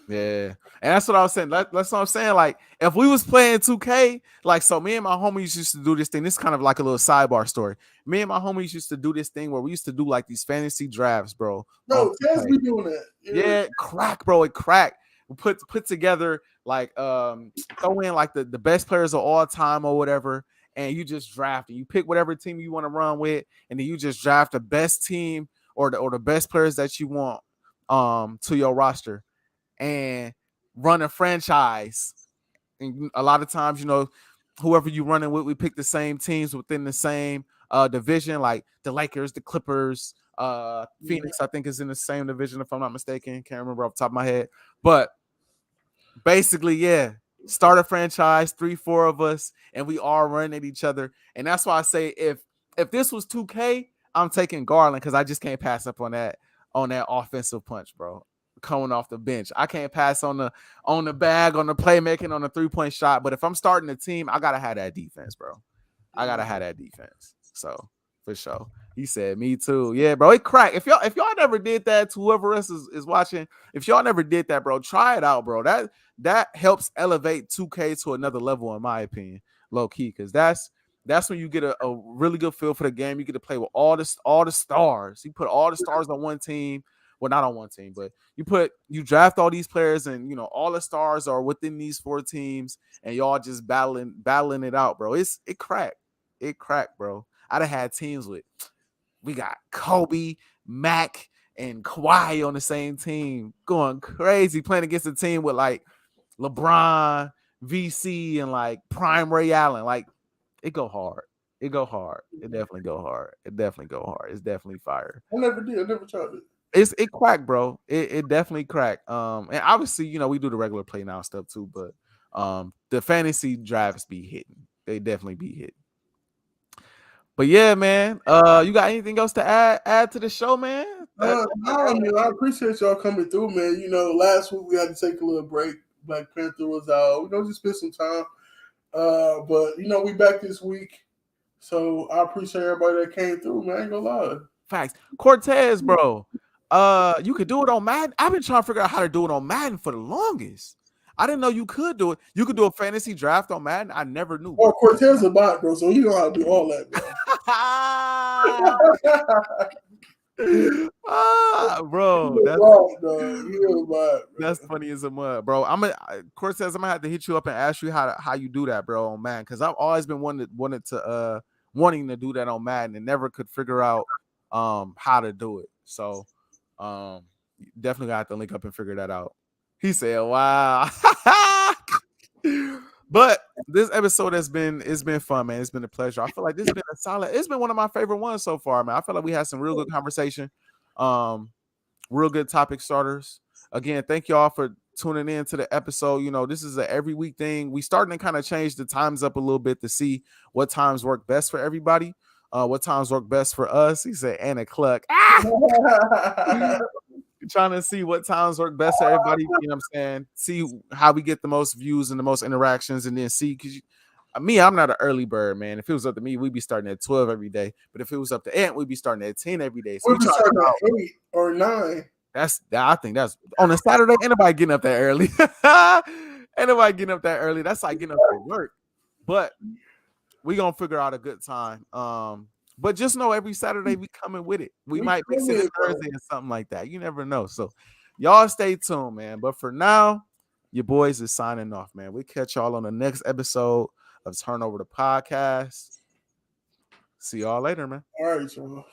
Yeah. And that's what I was saying. That's what I'm saying. Like, if we was playing 2K, like, so me and my homies used to do this thing. This is kind of like a little sidebar story. Me and my homies used to do this thing where we used to do like these fantasy drafts, bro. No, Taz be doing that. Yeah, crack, bro. It cracked. We put together like throw in like the best players of all time or whatever, and you just draft and you pick whatever team you want to run with, and then you just draft the best team or the best players that you want to your roster and run a franchise. And a lot of times, you know, whoever you running with, we pick the same teams within the same division, like the Lakers, the Clippers. Phoenix, I think, is in the same division, if I'm not mistaken. Can't remember off the top of my head. But basically, yeah, start a franchise, 3-4 of us, and we all run at each other. And that's why I say if this was 2K, I'm taking Garland because I just can't pass up on that offensive punch, bro. Coming off the bench. I can't pass on the bag, on the playmaking, on the 3-point shot. But if I'm starting a team, I gotta have that defense, bro. I gotta have that defense. So for sure. He said, me too. Yeah, bro. It cracked. If y'all never did that, to whoever else is watching, if y'all never did that, bro, try it out, bro. That helps elevate 2K to another level, in my opinion, low key, because that's when you get a really good feel for the game. You get to play with all the stars. You put all the stars on one team. Well, not on one team, but you draft all these players, and you know all the stars are within these 4 teams, and y'all just battling it out, bro. It cracked, bro. I'd have had teams with. We got Kobe, Mac, and Kawhi on the same team, going crazy, playing against a team with like LeBron, VC, and like Prime Ray Allen. Like, it go hard. It definitely go hard. It's definitely fire. I never tried it. It cracked, bro. It definitely cracked. And obviously, you know, we do the regular play now stuff too, but the fantasy drafts be hitting. They definitely be hitting. But yeah, man. You got anything else to add to the show, man? No, I mean, I appreciate y'all coming through, man. You know, last week we had to take a little break. Black Panther was out. You know, just spend some time. But you know, we back this week. So I appreciate everybody that came through, man. I ain't gonna lie. Facts. Cortez, bro. You could do it on Madden. I've been trying to figure out how to do it on Madden for the longest. I didn't know you could do it. You could do a fantasy draft on Madden. I never knew. Well, Cortez a bot, bro, so he know how to do all that, bro. That's funny as a mud, bro. Cortez, I'm gonna have to hit you up and ask you how you do that, bro, on Madden, because I've always been wanting to do that on Madden and never could figure out how to do it. So definitely got to link up and figure that out. He said, "Wow." But this episode it's been fun, man. It's been a pleasure. I feel like this has been a solid. It's been one of my favorite ones so far, man. I feel like we had some real good conversation, real good topic starters. Again, thank y'all for tuning in to the episode. You know, this is a every week thing. We starting to kind of change the times up a little bit to see what times work best for everybody. What times work best for us? He said, Anna Cluck. Trying to see what times work best for everybody. You know what I'm saying? See how we get the most views and the most interactions, and then see because me, I'm not an early bird, man. If it was up to me, we'd be starting at 12 every day. But if it was up to Ant, we'd be starting at 10 every day. So we'd be starting at 8 or 9. I think that's on a Saturday. Ain't nobody getting up that early. Ain't nobody getting up that early. That's like getting up for work. But we gonna figure out a good time. But just know every Saturday we coming with it. We might mix it in Thursday or something like that. You never know. So y'all stay tuned, man. But for now, your boys is signing off, man. We catch y'all on the next episode of Turnover the Podcast. See y'all later, man. All right, y'all.